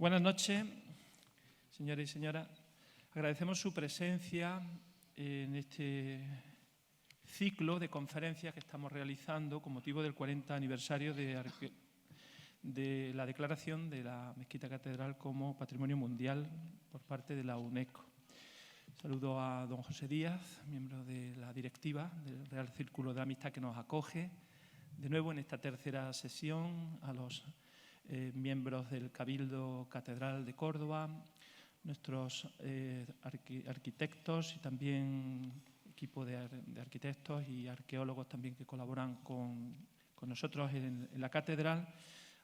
Buenas noches, señores y señoras. Agradecemos su presencia en este ciclo de conferencias que estamos realizando con motivo del 40 aniversario de la declaración de la Mezquita Catedral como Patrimonio Mundial por parte de la UNESCO. Saludo a don José Díaz, miembro de la directiva del Real Círculo de Amistad que nos acoge de nuevo en esta tercera sesión, a los miembros del Cabildo Catedral de Córdoba, nuestros arquitectos y también equipo de arquitectos y arqueólogos también que colaboran con nosotros en la catedral,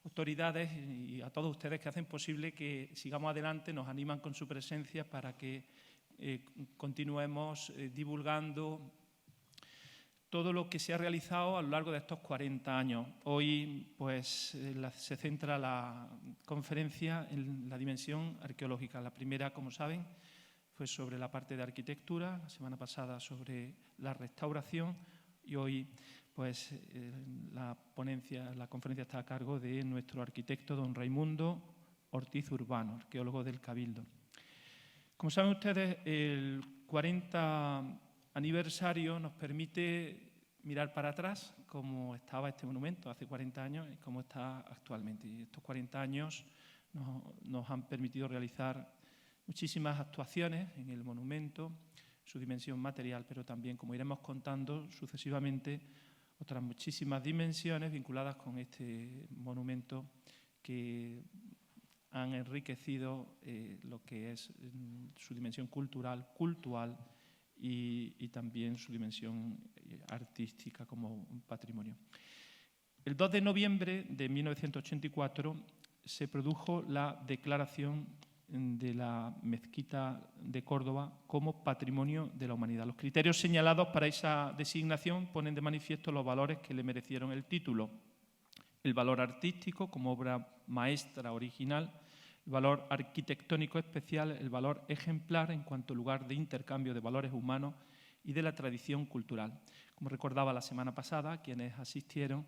autoridades y a todos ustedes que hacen posible que sigamos adelante, nos animan con su presencia para que continuemos divulgando todo lo que se ha realizado a lo largo de estos 40 años. Hoy pues, se centra la conferencia en la dimensión arqueológica. La primera, como saben, fue sobre la parte de arquitectura, la semana pasada sobre la restauración y hoy pues, la conferencia está a cargo de nuestro arquitecto don Raimundo Ortiz Urbano, arqueólogo del Cabildo. Como saben ustedes, el 40 aniversario nos permite mirar para atrás cómo estaba este monumento hace 40 años y cómo está actualmente. Y estos 40 años nos han permitido realizar muchísimas actuaciones en el monumento, su dimensión material, pero también, como iremos contando sucesivamente, otras muchísimas dimensiones vinculadas con este monumento que han enriquecido lo que es su dimensión cultural y también su dimensión artística como un patrimonio. El 2 de noviembre de 1984 se produjo la declaración de la Mezquita de Córdoba como Patrimonio de la Humanidad. Los criterios señalados para esa designación ponen de manifiesto los valores que le merecieron el título. El valor artístico como obra maestra original, el valor arquitectónico especial, el valor ejemplar en cuanto a lugar de intercambio de valores humanos y de la tradición cultural. Como recordaba la semana pasada, quienes asistieron,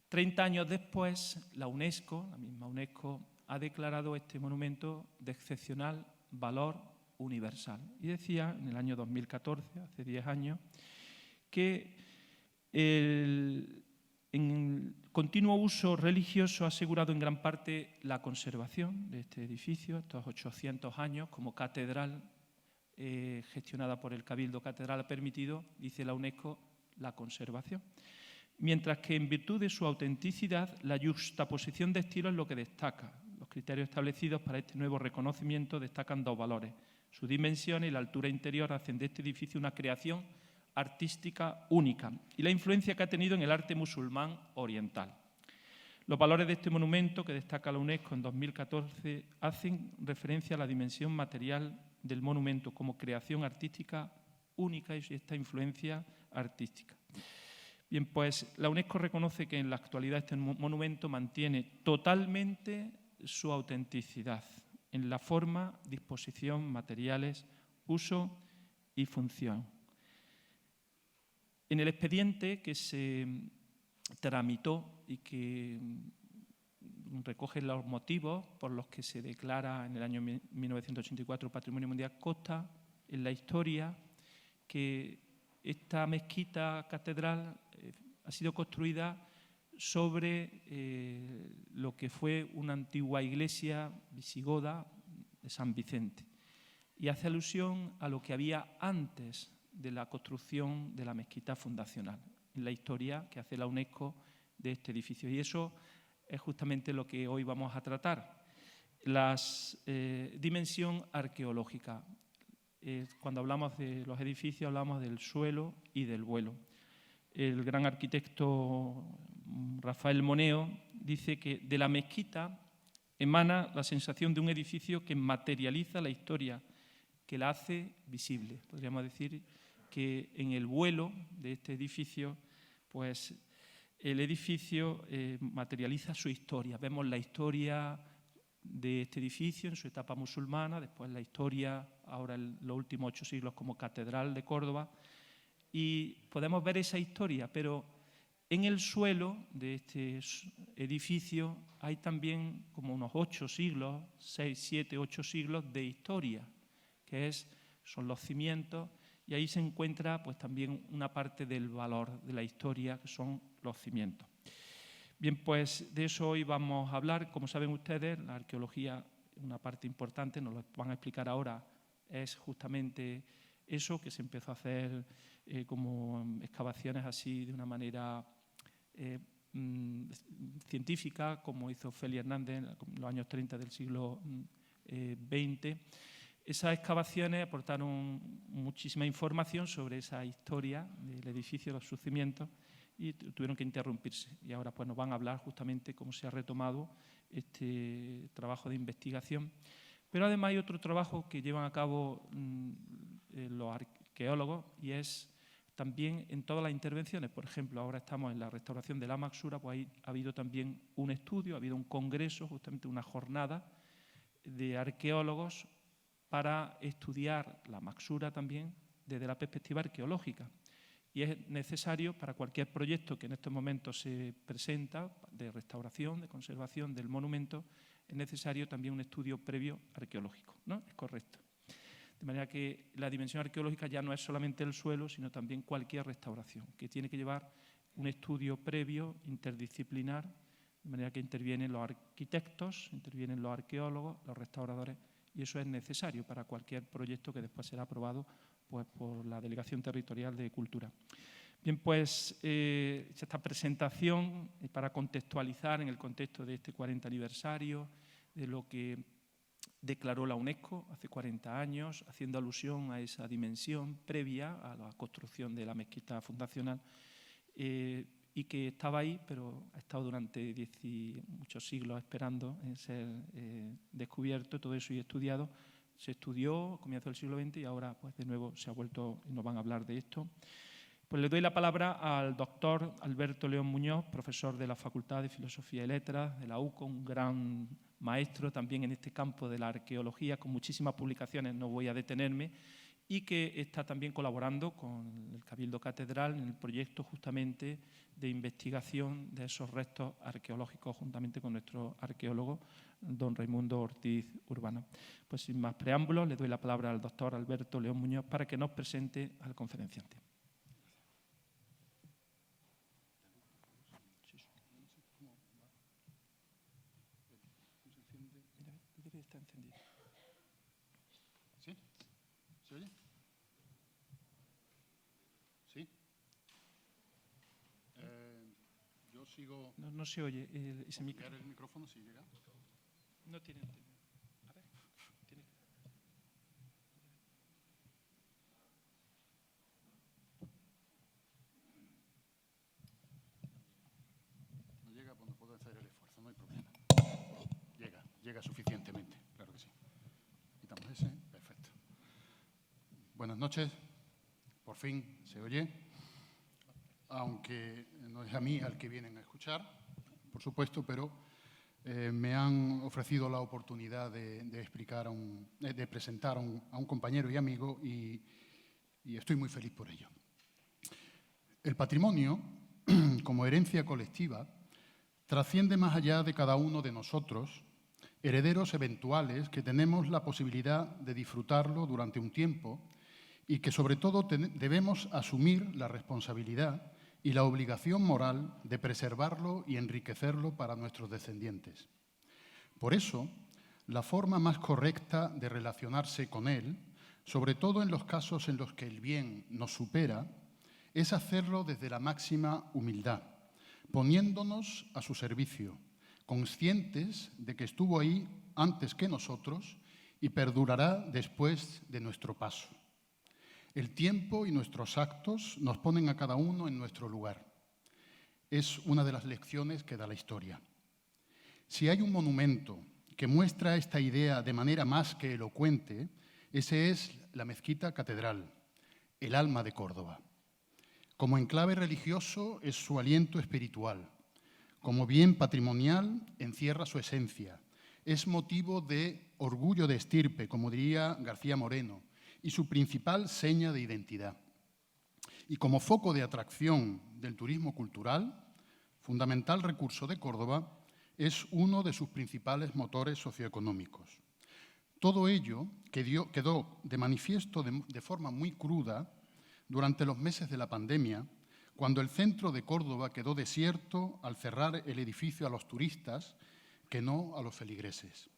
30 años después, la UNESCO, la misma UNESCO, ha declarado este monumento de excepcional valor universal. Y decía, en el año 2014, hace 10 años, que en continuo uso religioso ha asegurado en gran parte la conservación de este edificio, estos 800 años como catedral gestionada por el Cabildo Catedral ha permitido, dice la UNESCO, la conservación. Mientras que en virtud de su autenticidad, la yuxtaposición de estilos es lo que destaca. Los criterios establecidos para este nuevo reconocimiento destacan dos valores. Su dimensión y la altura interior hacen de este edificio una creación artística única y la influencia que ha tenido en el arte musulmán oriental. Los valores de este monumento que destaca la UNESCO en 2014 hacen referencia a la dimensión material del monumento como creación artística única y esta influencia artística. Bien, pues la UNESCO reconoce que en la actualidad este monumento mantiene totalmente su autenticidad en la forma, disposición, materiales, uso y función. En el expediente que se tramitó y que recoge los motivos por los que se declara en el año 1984 Patrimonio Mundial, consta en la historia que esta mezquita catedral ha sido construida sobre lo que fue una antigua iglesia visigoda de San Vicente y hace alusión a lo que había antes de la construcción de la mezquita fundacional, en la historia que hace la UNESCO de este edificio. Y eso es justamente lo que hoy vamos a tratar, la dimensión arqueológica. Cuando hablamos de los edificios hablamos del suelo y del vuelo. El gran arquitecto Rafael Moneo dice que de la mezquita emana la sensación de un edificio que materializa la historia, que la hace visible. Podríamos decir que en el vuelo de este edificio, pues el edificio materializa su historia. Vemos la historia de este edificio en su etapa musulmana, después la historia, ahora en los últimos 8 siglos como Catedral de Córdoba, y podemos ver esa historia, pero En el suelo de este edificio hay también como unos 8 siglos, 6, 7, 8 siglos de historia, que son los cimientos, y ahí se encuentra pues también una parte del valor de la historia, que son los cimientos. Bien, pues de eso hoy vamos a hablar. Como saben ustedes, la arqueología, una parte importante, nos lo van a explicar ahora, es justamente eso, que se empezó a hacer como excavaciones así de una manera científica, como hizo Félix Hernández en los años 30 del siglo XX. Esas excavaciones aportaron muchísima información sobre esa historia del edificio, los sus cimientos, y tuvieron que interrumpirse. Y ahora pues nos van a hablar justamente cómo se ha retomado este trabajo de investigación. Pero además hay otro trabajo que llevan a cabo los arqueólogos, y es también en todas las intervenciones. Por ejemplo, ahora estamos en la restauración de la Maxura, pues ahí ha habido también un estudio, ha habido un congreso, justamente una jornada de arqueólogos para estudiar la Maxura también desde la perspectiva arqueológica. Y es necesario para cualquier proyecto que en estos momentos se presenta de restauración, de conservación del monumento, es necesario también un estudio previo arqueológico, ¿no? Es correcto. De manera que la dimensión arqueológica ya no es solamente el suelo, sino también cualquier restauración, que tiene que llevar un estudio previo, interdisciplinar, de manera que intervienen los arquitectos, intervienen los arqueólogos, los restauradores, y eso es necesario para cualquier proyecto que después será aprobado pues, por la Delegación Territorial de Cultura. Bien, pues esta presentación para contextualizar en el contexto de este 40 aniversario, de lo que declaró la UNESCO hace 40 años, haciendo alusión a esa dimensión previa a la construcción de la mezquita fundacional, y que estaba ahí, pero ha estado durante muchos siglos esperando en ser descubierto, todo eso y estudiado. Se estudió a comienzos del siglo XX y ahora pues de nuevo se ha vuelto y nos van a hablar de esto. Pues le doy la palabra al doctor Alberto León Muñoz, profesor de la Facultad de Filosofía y Letras de la UCO, un gran maestro también en este campo de la arqueología, con muchísimas publicaciones, no voy a detenerme, y que está también colaborando con el Cabildo Catedral en el proyecto justamente de investigación de esos restos arqueológicos, juntamente con nuestro arqueólogo, don Raimundo Ortiz Urbano. Pues sin más preámbulos, le doy la palabra al doctor Alberto León Muñoz para que nos presente al conferenciante. Está encendido. ¿Sí? ¿Se oye? ¿Sí? Yo sigo... No se oye ese micrófono. ¿El micrófono si llega? No tiene... A ver, tiene... No llega, pues no puedo hacer el esfuerzo, no hay problema. Llega suficientemente, claro que sí. Quitamos ese, perfecto. Buenas noches, por fin se oye, aunque no es a mí al que vienen a escuchar, por supuesto, pero me han ofrecido la oportunidad de presentar a un compañero y amigo y estoy muy feliz por ello. El patrimonio, como herencia colectiva, trasciende más allá de cada uno de nosotros, herederos eventuales que tenemos la posibilidad de disfrutarlo durante un tiempo y que sobre todo debemos asumir la responsabilidad y la obligación moral de preservarlo y enriquecerlo para nuestros descendientes. Por eso, la forma más correcta de relacionarse con él, sobre todo en los casos en los que el bien nos supera, es hacerlo desde la máxima humildad, poniéndonos a su servicio, conscientes de que estuvo ahí antes que nosotros y perdurará después de nuestro paso. El tiempo y nuestros actos nos ponen a cada uno en nuestro lugar. Es una de las lecciones que da la historia. Si hay un monumento que muestra esta idea de manera más que elocuente, ese es la Mezquita Catedral, el alma de Córdoba. Como enclave religioso es su aliento espiritual. Como bien patrimonial encierra su esencia. Es motivo de orgullo de estirpe, como diría García Moreno, y su principal seña de identidad. Y como foco de atracción del turismo cultural, fundamental recurso de Córdoba, es uno de sus principales motores socioeconómicos. Todo ello quedó de manifiesto de forma muy cruda durante los meses de la pandemia, cuando el centro de Córdoba quedó desierto al cerrar el edificio a los turistas, que no a los feligreses.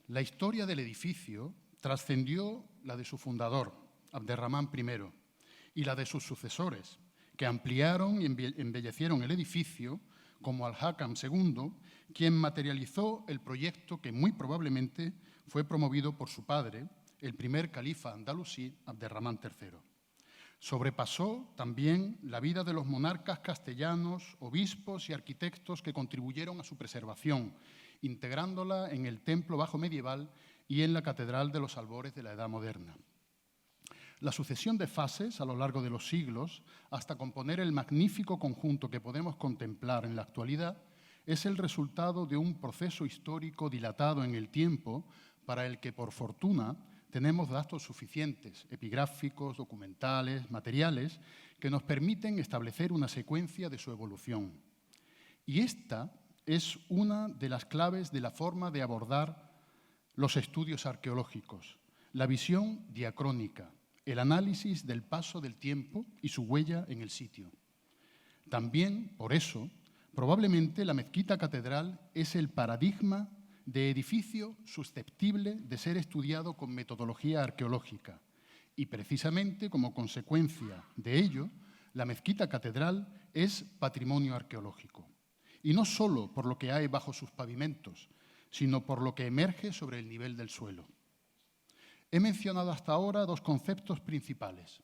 La historia del edificio trascendió la de su fundador, Abderramán I, y la de sus sucesores, que ampliaron y embellecieron el edificio, como Al-Hakam II, quien materializó el proyecto que muy probablemente fue promovido por su padre, el primer califa andalusí, Abderramán III. Sobrepasó también la vida de los monarcas castellanos, obispos y arquitectos que contribuyeron a su preservación, integrándola en el templo bajo medieval y en la catedral de los albores de la Edad Moderna. La sucesión de fases a lo largo de los siglos, hasta componer el magnífico conjunto que podemos contemplar en la actualidad, es el resultado de un proceso histórico dilatado en el tiempo, para el que, por fortuna, tenemos datos suficientes, epigráficos, documentales, materiales, que nos permiten establecer una secuencia de su evolución. Y esta es una de las claves de la forma de abordar los estudios arqueológicos, la visión diacrónica, el análisis del paso del tiempo y su huella en el sitio. También, por eso, probablemente la mezquita catedral es el paradigma de edificio susceptible de ser estudiado con metodología arqueológica y, precisamente como consecuencia de ello, la mezquita catedral es patrimonio arqueológico. Y no solo por lo que hay bajo sus pavimentos, sino por lo que emerge sobre el nivel del suelo. He mencionado hasta ahora dos conceptos principales: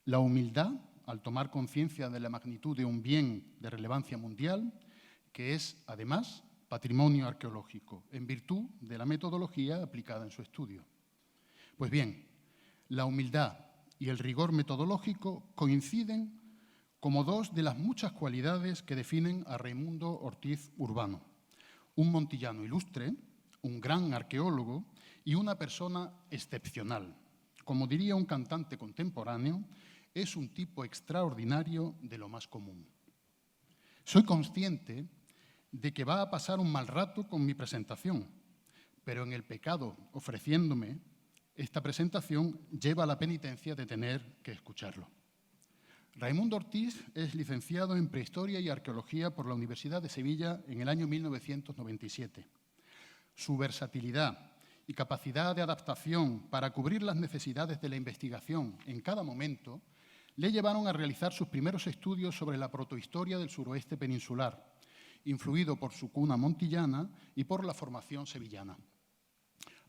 la humildad, al tomar conciencia de la magnitud de un bien de relevancia mundial, que es, además, patrimonio arqueológico, en virtud de la metodología aplicada en su estudio. Pues bien, la humildad y el rigor metodológico coinciden como dos de las muchas cualidades que definen a Raimundo Ortiz Urbano, un montillano ilustre, un gran arqueólogo y una persona excepcional. Como diría un cantante contemporáneo, es un tipo extraordinario de lo más común. Soy consciente de que va a pasar un mal rato con mi presentación, pero en el pecado ofreciéndome esta presentación lleva la penitencia de tener que escucharlo. Raimundo Ortiz es licenciado en Prehistoria y Arqueología por la Universidad de Sevilla en el año 1997. Su versatilidad y capacidad de adaptación para cubrir las necesidades de la investigación en cada momento le llevaron a realizar sus primeros estudios sobre la protohistoria del suroeste peninsular, influido por su cuna montillana y por la formación sevillana.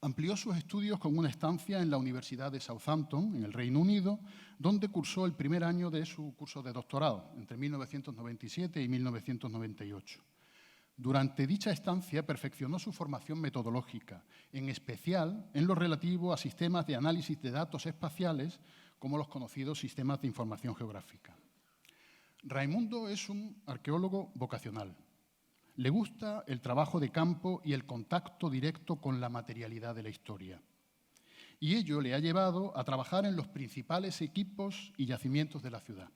Amplió sus estudios con una estancia en la Universidad de Southampton, en el Reino Unido, donde cursó el primer año de su curso de doctorado, entre 1997 y 1998. Durante dicha estancia perfeccionó su formación metodológica, en especial en lo relativo a sistemas de análisis de datos espaciales, como los conocidos sistemas de información geográfica. Raimundo es un arqueólogo vocacional. Le gusta el trabajo de campo y el contacto directo con la materialidad de la historia. Y ello le ha llevado a trabajar en los principales equipos y yacimientos de la ciudad.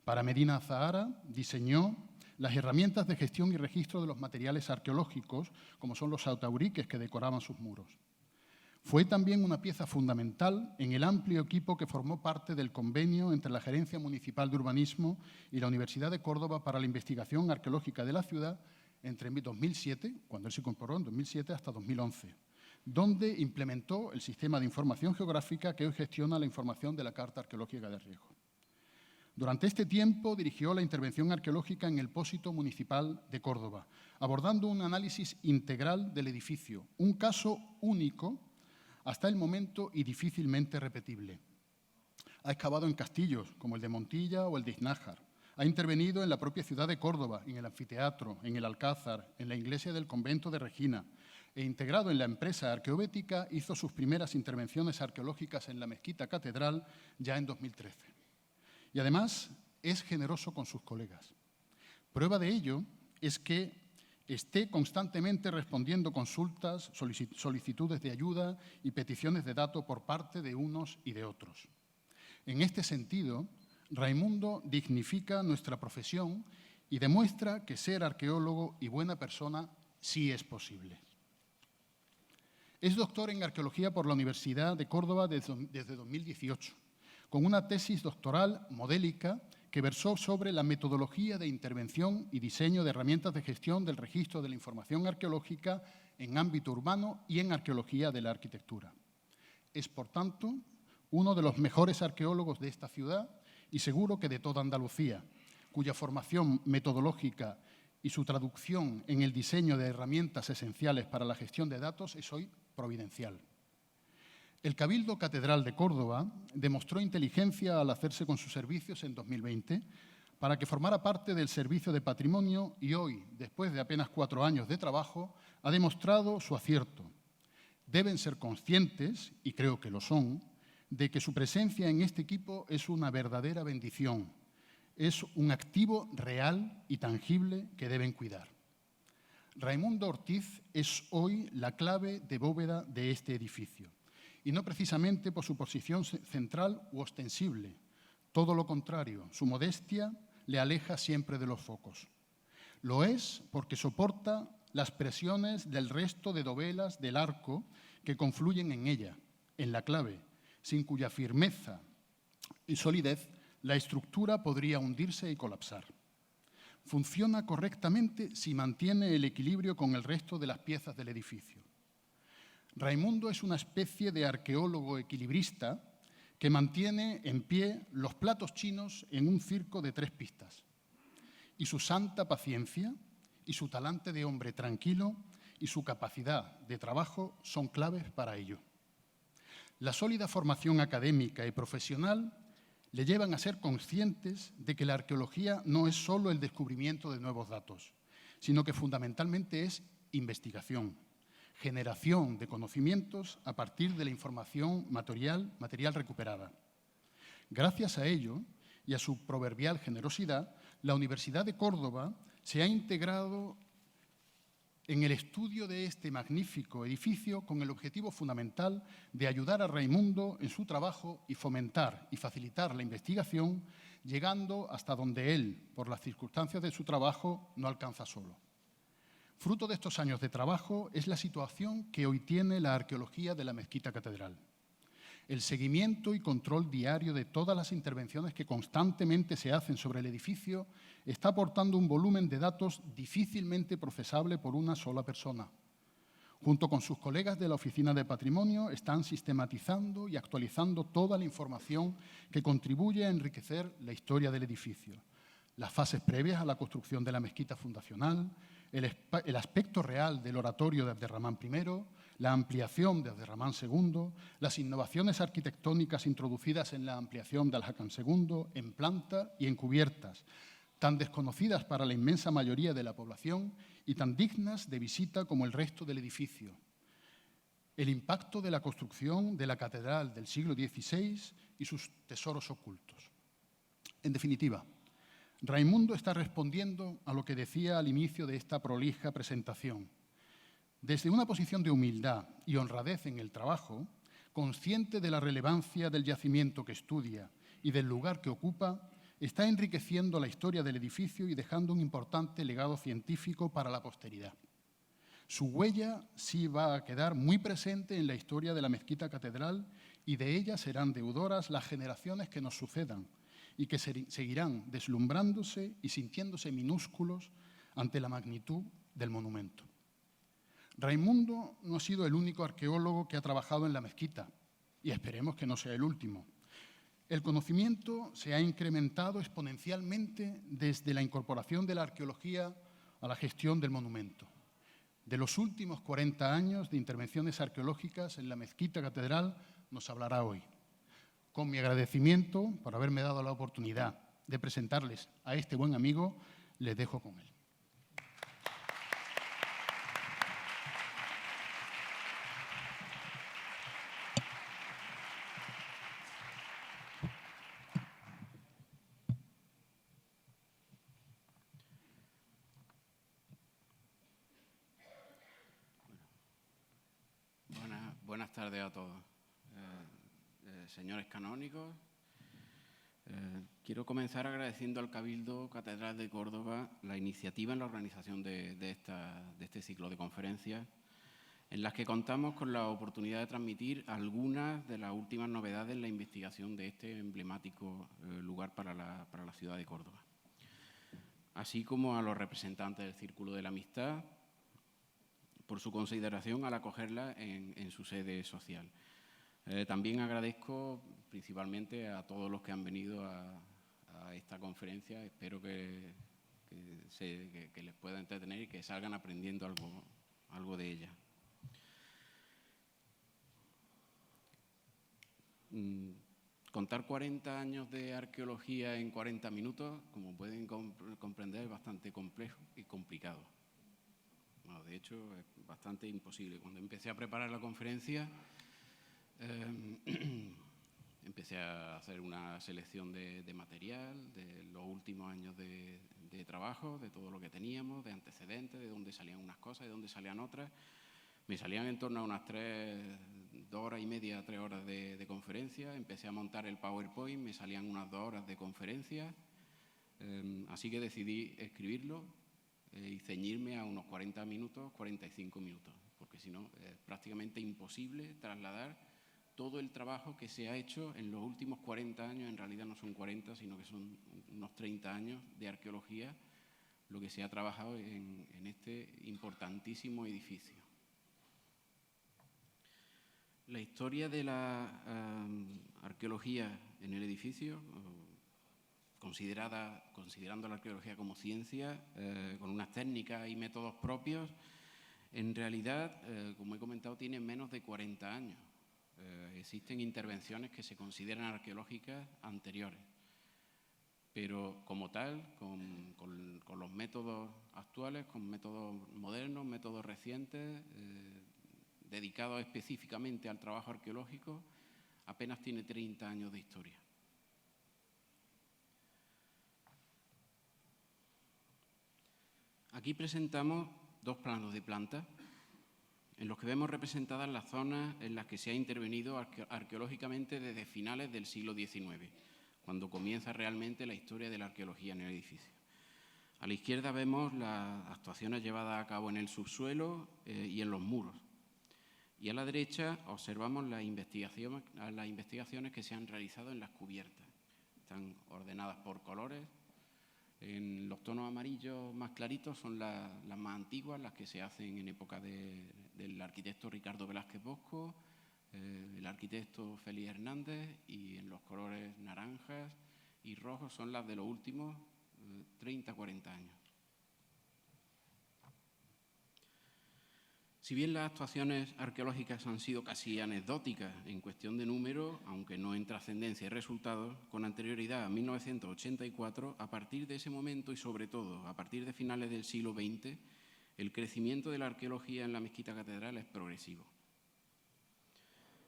Para Medina Azahara diseñó las herramientas de gestión y registro de los materiales arqueológicos, como son los atauriques que decoraban sus muros. Fue también una pieza fundamental en el amplio equipo que formó parte del convenio entre la Gerencia Municipal de Urbanismo y la Universidad de Córdoba para la investigación arqueológica de la ciudad entre 2007, cuando él se incorporó en 2007, hasta 2011, donde implementó el sistema de información geográfica que hoy gestiona la información de la Carta Arqueológica de Riesgo. Durante este tiempo dirigió la intervención arqueológica en el Pósito Municipal de Córdoba, abordando un análisis integral del edificio, un caso único hasta el momento y difícilmente repetible. Ha excavado en castillos, como el de Montilla o el de Iznájar. Ha intervenido en la propia ciudad de Córdoba, en el anfiteatro, en el Alcázar, en la iglesia del convento de Regina, e integrado en la empresa arqueobética, hizo sus primeras intervenciones arqueológicas en la mezquita catedral ya en 2013. Y además es generoso con sus colegas. Prueba de ello es que esté constantemente respondiendo consultas, solicitudes de ayuda y peticiones de datos por parte de unos y de otros. En este sentido, Raimundo dignifica nuestra profesión y demuestra que ser arqueólogo y buena persona sí es posible. Es doctor en Arqueología por la Universidad de Córdoba desde 2018, con una tesis doctoral modélica que versó sobre la metodología de intervención y diseño de herramientas de gestión del registro de la información arqueológica en ámbito urbano y en arqueología de la arquitectura. Es, por tanto, uno de los mejores arqueólogos de esta ciudad y seguro que de toda Andalucía, cuya formación metodológica y su traducción en el diseño de herramientas esenciales para la gestión de datos es hoy providencial. El Cabildo Catedral de Córdoba demostró inteligencia al hacerse con sus servicios en 2020 para que formara parte del Servicio de Patrimonio y hoy, después de apenas 4 años de trabajo, ha demostrado su acierto. Deben ser conscientes, y creo que lo son, de que su presencia en este equipo es una verdadera bendición. Es un activo real y tangible que deben cuidar. Raimundo Ortiz es hoy la clave de bóveda de este edificio, y no precisamente por su posición central u ostensible. Todo lo contrario, su modestia le aleja siempre de los focos. Lo es porque soporta las presiones del resto de dovelas del arco que confluyen en ella, en la clave, sin cuya firmeza y solidez la estructura podría hundirse y colapsar. Funciona correctamente si mantiene el equilibrio con el resto de las piezas del edificio. Raimundo es una especie de arqueólogo equilibrista que mantiene en pie los platos chinos en un circo de 3 pistas. Y su santa paciencia y su talante de hombre tranquilo y su capacidad de trabajo son claves para ello. La sólida formación académica y profesional le llevan a ser conscientes de que la arqueología no es solo el descubrimiento de nuevos datos, sino que fundamentalmente es investigación, generación de conocimientos a partir de la información material recuperada. Gracias a ello y a su proverbial generosidad, la Universidad de Córdoba se ha integrado en el estudio de este magnífico edificio con el objetivo fundamental de ayudar a Raimundo en su trabajo y fomentar y facilitar la investigación, llegando hasta donde él, por las circunstancias de su trabajo, no alcanza solo. Fruto de estos años de trabajo es la situación que hoy tiene la arqueología de la Mezquita Catedral. El seguimiento y control diario de todas las intervenciones que constantemente se hacen sobre el edificio está aportando un volumen de datos difícilmente procesable por una sola persona. Junto con sus colegas de la Oficina de Patrimonio, están sistematizando y actualizando toda la información que contribuye a enriquecer la historia del edificio. Las fases previas a la construcción de la mezquita fundacional, el aspecto real del oratorio de Abderramán I, la ampliación de Abderramán II, las innovaciones arquitectónicas introducidas en la ampliación de Al-Hakam II, en planta y en cubiertas, tan desconocidas para la inmensa mayoría de la población y tan dignas de visita como el resto del edificio. El impacto de la construcción de la catedral del siglo XVI y sus tesoros ocultos. En definitiva, Raimundo está respondiendo a lo que decía al inicio de esta prolija presentación. Desde una posición de humildad y honradez en el trabajo, consciente de la relevancia del yacimiento que estudia y del lugar que ocupa, está enriqueciendo la historia del edificio y dejando un importante legado científico para la posteridad. Su huella sí va a quedar muy presente en la historia de la Mezquita Catedral y de ella serán deudoras las generaciones que nos sucedan y que seguirán deslumbrándose y sintiéndose minúsculos ante la magnitud del monumento. Raimundo no ha sido el único arqueólogo que ha trabajado en la mezquita y esperemos que no sea el último. El conocimiento se ha incrementado exponencialmente desde la incorporación de la arqueología a la gestión del monumento. De los últimos 40 años de intervenciones arqueológicas en la Mezquita Catedral nos hablará hoy. Con mi agradecimiento por haberme dado la oportunidad de presentarles a este buen amigo, les dejo con él. Buenas tardes a todos. Señores canónicos, Quiero comenzar agradeciendo al Cabildo Catedral de Córdoba la iniciativa en la organización de este ciclo de conferencias, en las que contamos con la oportunidad de transmitir algunas de las últimas novedades en la investigación de este emblemático lugar para la ciudad de Córdoba, así como a los representantes del Círculo de la Amistad por su consideración al acogerla en su sede social. También agradezco principalmente a todos los que han venido a esta conferencia. Espero que les pueda entretener y que salgan aprendiendo algo de ella. Contar 40 años de arqueología en 40 minutos, como pueden comprender, es bastante complejo y complicado. Bueno, de hecho, es bastante imposible. Cuando empecé a preparar la conferencia, empecé a hacer una selección de material, de los últimos años de trabajo, de todo lo que teníamos, de antecedentes, de dónde salían unas cosas, de dónde salían otras. Me salían en torno a unas 2 horas y media, 3 horas de conferencia. Empecé a montar el PowerPoint, me salían unas 2 horas de conferencia. Así que decidí escribirlo y ceñirme a unos 40 minutos, 45 minutos, porque si no es prácticamente imposible trasladar todo el trabajo que se ha hecho en los últimos 40 años, en realidad no son 40, sino que son unos 30 años de arqueología, lo que se ha trabajado en este importantísimo edificio. La historia de la arqueología en el edificio, considerando la arqueología como ciencia, con unas técnicas y métodos propios, en realidad, como he comentado, tiene menos de 40 años. Existen intervenciones que se consideran arqueológicas anteriores, pero como tal, con los métodos actuales, con métodos modernos, métodos recientes, dedicados específicamente al trabajo arqueológico, apenas tiene 30 años de historia. Aquí presentamos 2 planos de planta, en los que vemos representadas las zonas en las que se ha intervenido arqueológicamente desde finales del siglo XIX, cuando comienza realmente la historia de la arqueología en el edificio. A la izquierda vemos las actuaciones llevadas a cabo en el subsuelo y en los muros. Y a la derecha observamos las investigaciones que se han realizado en las cubiertas. Están ordenadas por colores. En los tonos amarillos más claritos son las más antiguas, las que se hacen en época del arquitecto Ricardo Velázquez Bosco, el arquitecto Félix Hernández, y en los colores naranjas y rojos son las de los últimos 30-40 años. Si bien las actuaciones arqueológicas han sido casi anecdóticas en cuestión de número, aunque no en trascendencia y resultados, con anterioridad a 1984, a partir de ese momento y sobre todo a partir de finales del siglo XX, el crecimiento de la arqueología en la Mezquita Catedral es progresivo.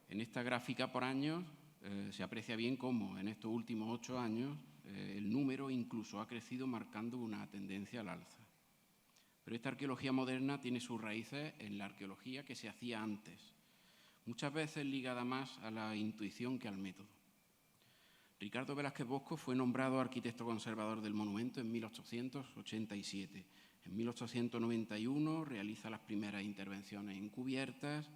En esta gráfica por años se aprecia bien cómo en estos últimos 8 años el número incluso ha crecido, marcando una tendencia al alza. Pero esta arqueología moderna tiene sus raíces en la arqueología que se hacía antes, muchas veces ligada más a la intuición que al método. Ricardo Velázquez Bosco fue nombrado arquitecto conservador del monumento en 1887. En 1891 realiza las primeras intervenciones en cubiertas.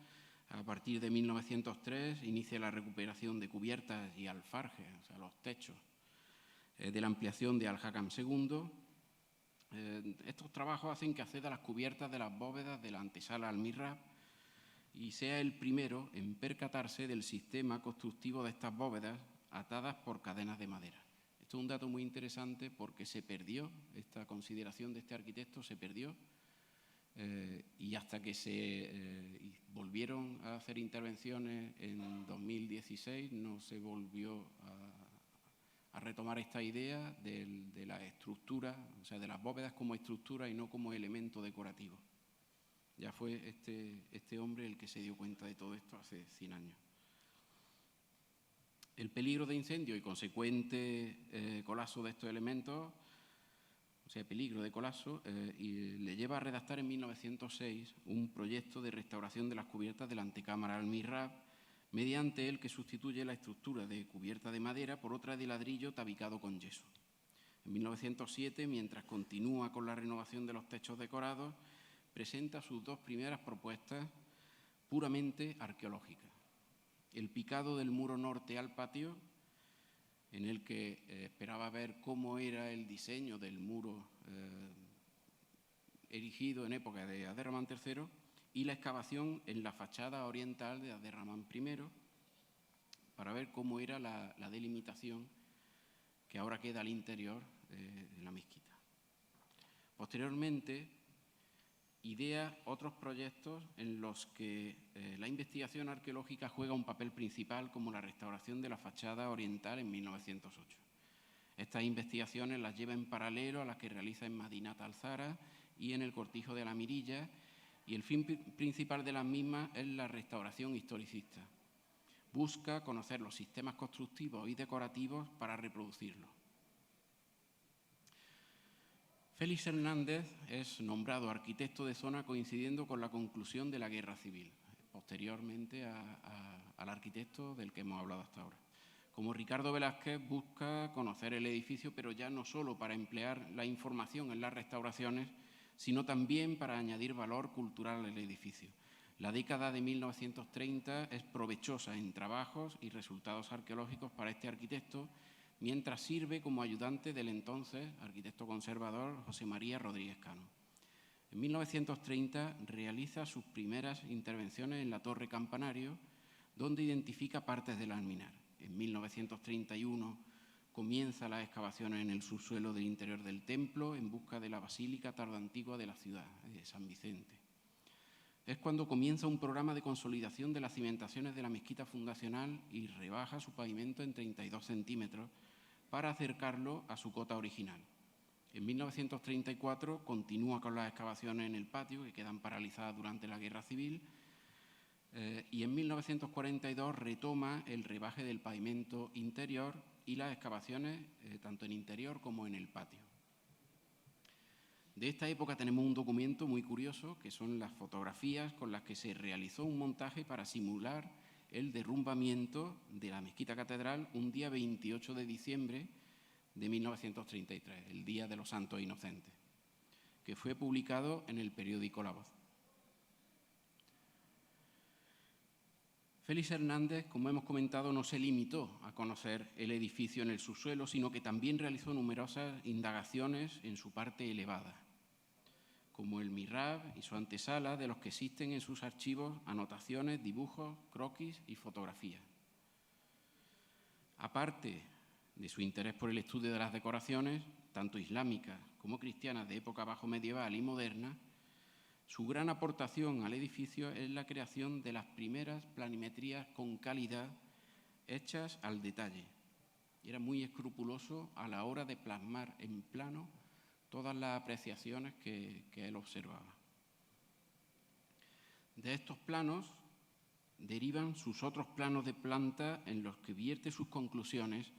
A partir de 1903 inicia la recuperación de cubiertas y alfarjes, o sea, los techos, de la ampliación de Al-Hakam II. Estos trabajos hacen que acceda a las cubiertas de las bóvedas de la antesala al mihrab y sea el primero en percatarse del sistema constructivo de estas bóvedas atadas por cadenas de madera. Esto es un dato muy interesante porque se perdió, esta consideración de este arquitecto se perdió y hasta que se volvieron a hacer intervenciones en 2016 no se volvió a retomar esta idea de la estructura, o sea, de las bóvedas como estructura y no como elemento decorativo. Ya fue este hombre el que se dio cuenta de todo esto hace 100 años. El peligro de incendio y consecuente colapso de estos elementos, o sea, peligro de colapso, le lleva a redactar en 1906 un proyecto de restauración de las cubiertas de la antecámara al mihrab, mediante el que sustituye la estructura de cubierta de madera por otra de ladrillo tabicado con yeso. En 1907, mientras continúa con la renovación de los techos decorados, presenta sus dos primeras propuestas puramente arqueológicas. El picado del muro norte al patio, en el que esperaba ver cómo era el diseño del muro erigido en época de Abderramán III, y la excavación en la fachada oriental de Abderramán I, para ver cómo era la delimitación que ahora queda al interior de la mezquita. Posteriormente, idea otros proyectos en los que la investigación arqueológica juega un papel principal, como la restauración de la fachada oriental en 1908. Estas investigaciones las lleva en paralelo a las que realiza en Madinat al-Zara y en el Cortijo de la Mirilla, y el fin principal de las mismas es la restauración historicista. Busca conocer los sistemas constructivos y decorativos para reproducirlos. Félix Hernández es nombrado arquitecto de zona coincidiendo con la conclusión de la Guerra Civil, posteriormente al arquitecto del que hemos hablado hasta ahora. Como Ricardo Velázquez, busca conocer el edificio, pero ya no solo para emplear la información en las restauraciones, sino también para añadir valor cultural al edificio. La década de 1930 es provechosa en trabajos y resultados arqueológicos para este arquitecto, mientras sirve como ayudante del entonces arquitecto conservador José María Rodríguez Cano. En 1930 realiza sus primeras intervenciones en la Torre Campanario, donde identifica partes del alminar. En 1931 comienza las excavaciones en el subsuelo del interior del templo en busca de la basílica tardoantigua de la ciudad, de San Vicente. Es cuando comienza un programa de consolidación de las cimentaciones de la mezquita fundacional y rebaja su pavimento en 32 centímetros para acercarlo a su cota original. En 1934 continúa con las excavaciones en el patio, que quedan paralizadas durante la Guerra Civil, y en 1942 retoma el rebaje del pavimento interior y las excavaciones tanto en interior como en el patio. De esta época tenemos un documento muy curioso, que son las fotografías con las que se realizó un montaje para simular el derrumbamiento de la mezquita catedral un día 28 de diciembre de 1933, el Día de los Santos Inocentes, que fue publicado en el periódico La Voz. Félix Hernández, como hemos comentado, no se limitó a conocer el edificio en el subsuelo, sino que también realizó numerosas indagaciones en su parte elevada, como el mihrab y su antesala, de los que existen en sus archivos anotaciones, dibujos, croquis y fotografías. Aparte de su interés por el estudio de las decoraciones, tanto islámicas como cristianas de época bajo medieval y moderna, su gran aportación al edificio es la creación de las primeras planimetrías con calidad hechas al detalle. Era muy escrupuloso a la hora de plasmar en plano todas las apreciaciones que él observaba. De estos planos derivan sus otros planos de planta en los que vierte sus conclusiones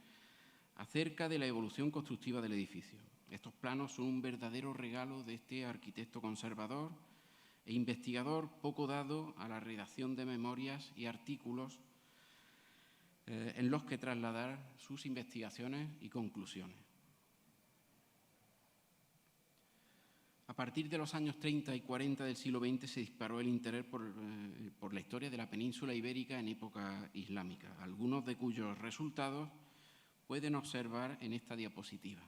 acerca de la evolución constructiva del edificio. Estos planos son un verdadero regalo de este arquitecto conservador e investigador poco dado a la redacción de memorias y artículos en los que trasladar sus investigaciones y conclusiones. A partir de los años 30 y 40 del siglo XX se disparó el interés por la historia de la península ibérica en época islámica, algunos de cuyos resultados pueden observar en esta diapositiva.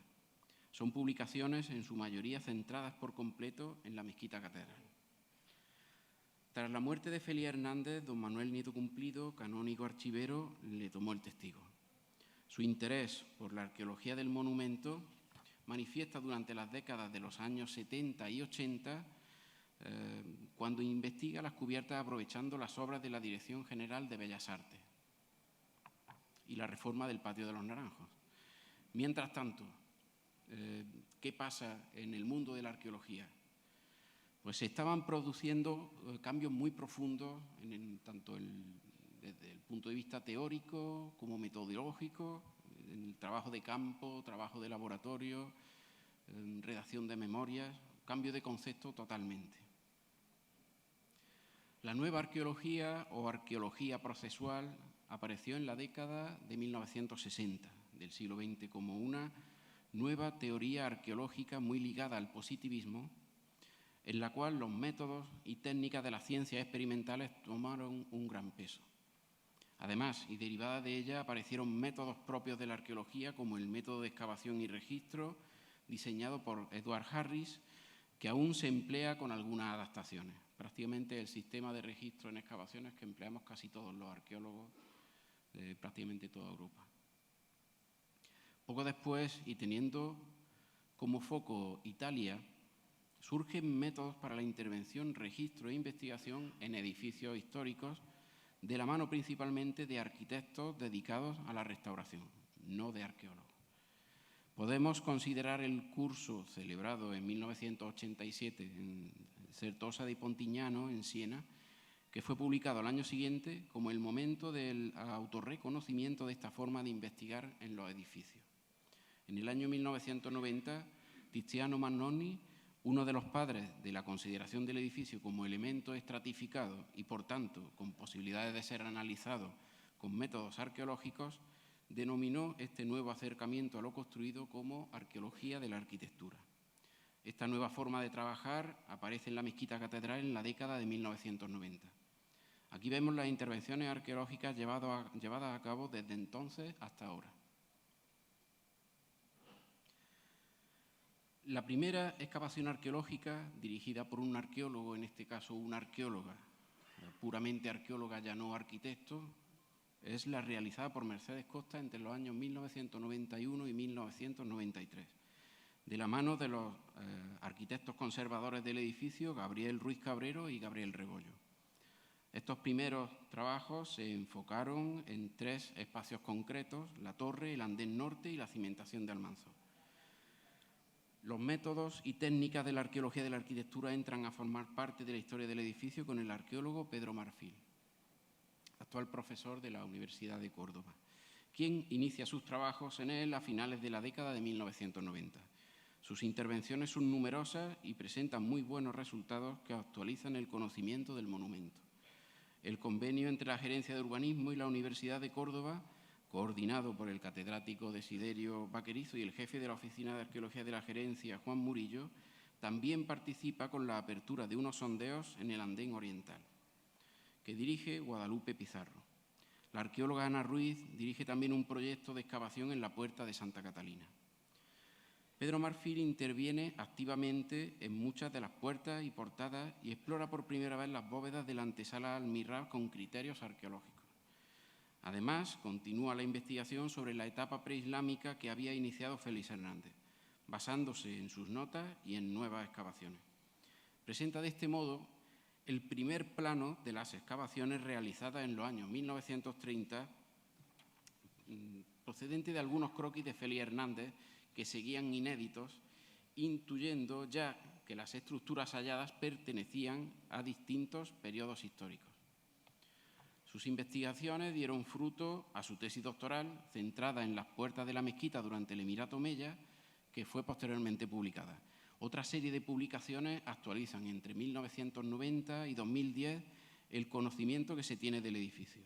Son publicaciones en su mayoría centradas por completo en la mezquita catedral. Tras la muerte de Félix Hernández, don Manuel Nieto Cumplido, canónigo archivero, le tomó el testigo. Su interés por la arqueología del monumento manifiesta durante las décadas de los años 70 y 80, cuando investiga las cubiertas aprovechando las obras de la Dirección General de Bellas Artes y la reforma del Patio de los Naranjos. Mientras tanto, ¿qué pasa en el mundo de la arqueología? Pues se estaban produciendo cambios muy profundos, tanto desde el punto de vista teórico como metodológico, en el trabajo de campo, trabajo de laboratorio, redacción de memorias, cambio de concepto totalmente. La nueva arqueología o arqueología procesual apareció en la década de 1960 del siglo XX como una nueva teoría arqueológica muy ligada al positivismo, en la cual los métodos y técnicas de las ciencias experimentales tomaron un gran peso. Además, y derivada de ella, aparecieron métodos propios de la arqueología, como el método de excavación y registro, diseñado por Edward Harris, que aún se emplea con algunas adaptaciones. Prácticamente el sistema de registro en excavaciones que empleamos casi todos los arqueólogos de prácticamente toda Europa. Poco después, y teniendo como foco Italia, surgen métodos para la intervención, registro e investigación en edificios históricos, de la mano principalmente de arquitectos dedicados a la restauración, no de arqueólogos. Podemos considerar el curso celebrado en 1987 en Certosa di Pontignano, en Siena, que fue publicado al año siguiente, como el momento del autorreconocimiento de esta forma de investigar en los edificios. En el año 1990, Tiziano Mannoni, uno de los padres de la consideración del edificio como elemento estratificado y, por tanto, con posibilidades de ser analizado con métodos arqueológicos, denominó este nuevo acercamiento a lo construido como arqueología de la arquitectura. Esta nueva forma de trabajar aparece en la Mezquita Catedral en la década de 1990. Aquí vemos las intervenciones arqueológicas llevadas a cabo desde entonces hasta ahora. La primera excavación arqueológica, dirigida por un arqueólogo, en este caso una arqueóloga, puramente arqueóloga, ya no arquitecto, es la realizada por Mercedes Costa entre los años 1991 y 1993, de la mano de los arquitectos conservadores del edificio, Gabriel Ruiz Cabrero y Gabriel Rebollo. Estos primeros trabajos se enfocaron en 3 espacios concretos: la torre, el andén norte y la cimentación de Almanzor. Los métodos y técnicas de la arqueología de la arquitectura entran a formar parte de la historia del edificio con el arqueólogo Pedro Marfil, actual profesor de la Universidad de Córdoba, quien inicia sus trabajos en él a finales de la década de 1990. Sus intervenciones son numerosas y presentan muy buenos resultados que actualizan el conocimiento del monumento. El convenio entre la Gerencia de Urbanismo y la Universidad de Córdoba, coordinado por el catedrático Desiderio Vaquerizo y el jefe de la Oficina de Arqueología de la Gerencia, Juan Murillo, también participa con la apertura de unos sondeos en el andén oriental, que dirige Guadalupe Pizarro. La arqueóloga Ana Ruiz dirige también un proyecto de excavación en la Puerta de Santa Catalina. Pedro Marfil interviene activamente en muchas de las puertas y portadas y explora por primera vez las bóvedas de la antesala al mihrab con criterios arqueológicos. Además, continúa la investigación sobre la etapa preislámica que había iniciado Félix Hernández, basándose en sus notas y en nuevas excavaciones. Presenta de este modo el primer plano de las excavaciones realizadas en los años 1930, procedente de algunos croquis de Félix Hernández que seguían inéditos, intuyendo ya que las estructuras halladas pertenecían a distintos periodos históricos. Sus investigaciones dieron fruto a su tesis doctoral, centrada en las puertas de la mezquita durante el Emirato Omeya, que fue posteriormente publicada. Otra serie de publicaciones actualizan entre 1990 y 2010 el conocimiento que se tiene del edificio.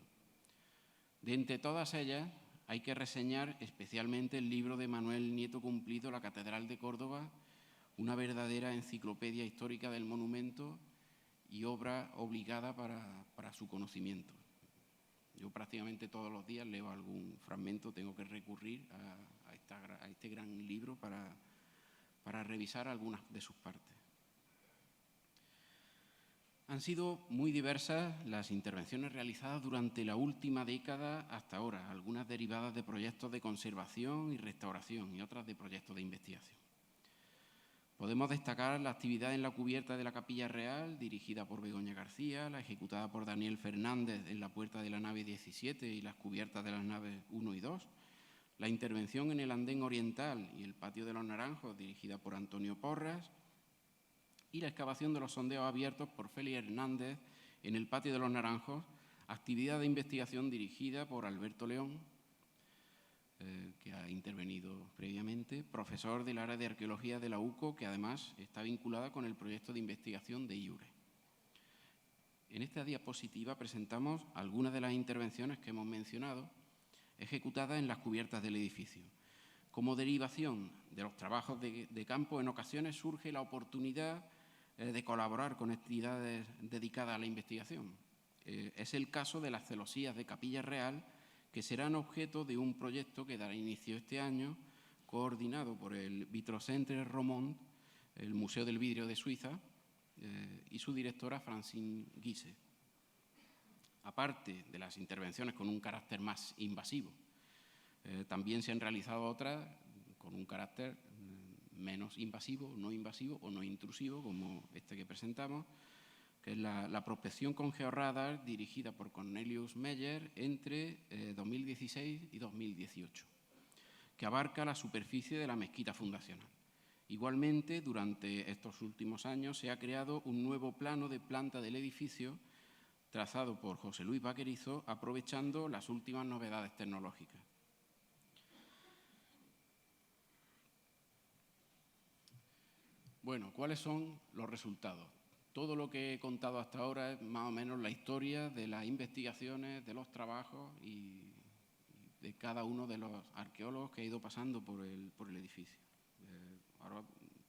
De entre todas ellas, hay que reseñar especialmente el libro de Manuel Nieto Cumplido, La Catedral de Córdoba, una verdadera enciclopedia histórica del monumento y obra obligada para su conocimiento. Yo prácticamente todos los días leo algún fragmento, tengo que recurrir a este gran libro para revisar algunas de sus partes. Han sido muy diversas las intervenciones realizadas durante la última década hasta ahora, algunas derivadas de proyectos de conservación y restauración y otras de proyectos de investigación. Podemos destacar la actividad en la cubierta de la Capilla Real, dirigida por Begoña García, la ejecutada por Daniel Fernández en la puerta de la nave 17 y las cubiertas de las naves 1 y 2, la intervención en el andén oriental y el patio de los Naranjos, dirigida por Antonio Porras, y la excavación de los sondeos abiertos por Félix Hernández en el patio de los Naranjos, actividad de investigación dirigida por Alberto León, que ha intervenido previamente, profesor del área de arqueología de la UCO, que además está vinculada con el proyecto de investigación de IURE. En esta diapositiva presentamos algunas de las intervenciones que hemos mencionado, ejecutadas en las cubiertas del edificio. Como derivación de los trabajos de campo, en ocasiones surge la oportunidad de colaborar con entidades dedicadas a la investigación. Es el caso de las celosías de Capilla Real, que serán objeto de un proyecto que dará inicio este año, coordinado por el Vitrocentre Romont, el Museo del Vidrio de Suiza, y su directora Francine Guise. Aparte de las intervenciones con un carácter más invasivo, también se han realizado otras con un carácter menos invasivo, no invasivo o no intrusivo, como este que presentamos, que es la prospección con georradar dirigida por Cornelius Meyer entre 2016 y 2018, que abarca la superficie de la mezquita fundacional. Igualmente, durante estos últimos años se ha creado un nuevo plano de planta del edificio trazado por José Luis Vaquerizo, aprovechando las últimas novedades tecnológicas. Bueno, ¿cuáles son los resultados? Todo lo que he contado hasta ahora es más o menos la historia de las investigaciones, de los trabajos y de cada uno de los arqueólogos que ha ido pasando por el edificio. Ahora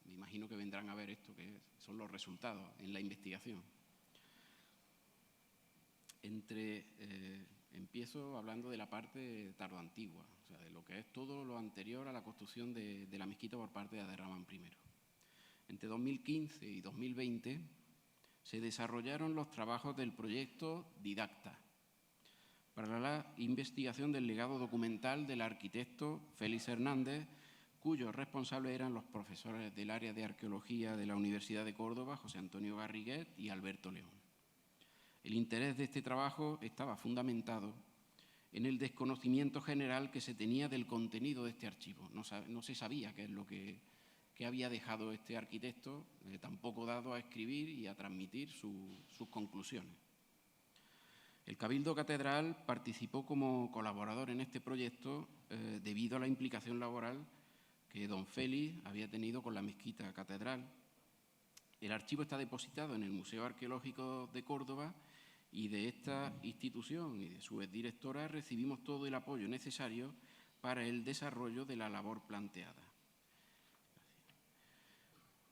me imagino que vendrán a ver esto, que son los resultados en la investigación. Empiezo hablando de la parte tardoantigua, o sea, de lo que es todo lo anterior a la construcción de la mezquita por parte de Abderramán I. Entre 2015 y 2020 se desarrollaron los trabajos del proyecto Didacta para la investigación del legado documental del arquitecto Félix Hernández, cuyos responsables eran los profesores del área de arqueología de la Universidad de Córdoba, José Antonio Garriguet y Alberto León. El interés de este trabajo estaba fundamentado en el desconocimiento general que se tenía del contenido de este archivo. No se sabía qué es lo que había dejado este arquitecto, tampoco dado a escribir y a transmitir sus conclusiones. El Cabildo Catedral participó como colaborador en este proyecto debido a la implicación laboral que don Félix había tenido con la mezquita catedral. El archivo está depositado en el Museo Arqueológico de Córdoba y de esta institución y de su exdirectora recibimos todo el apoyo necesario para el desarrollo de la labor planteada.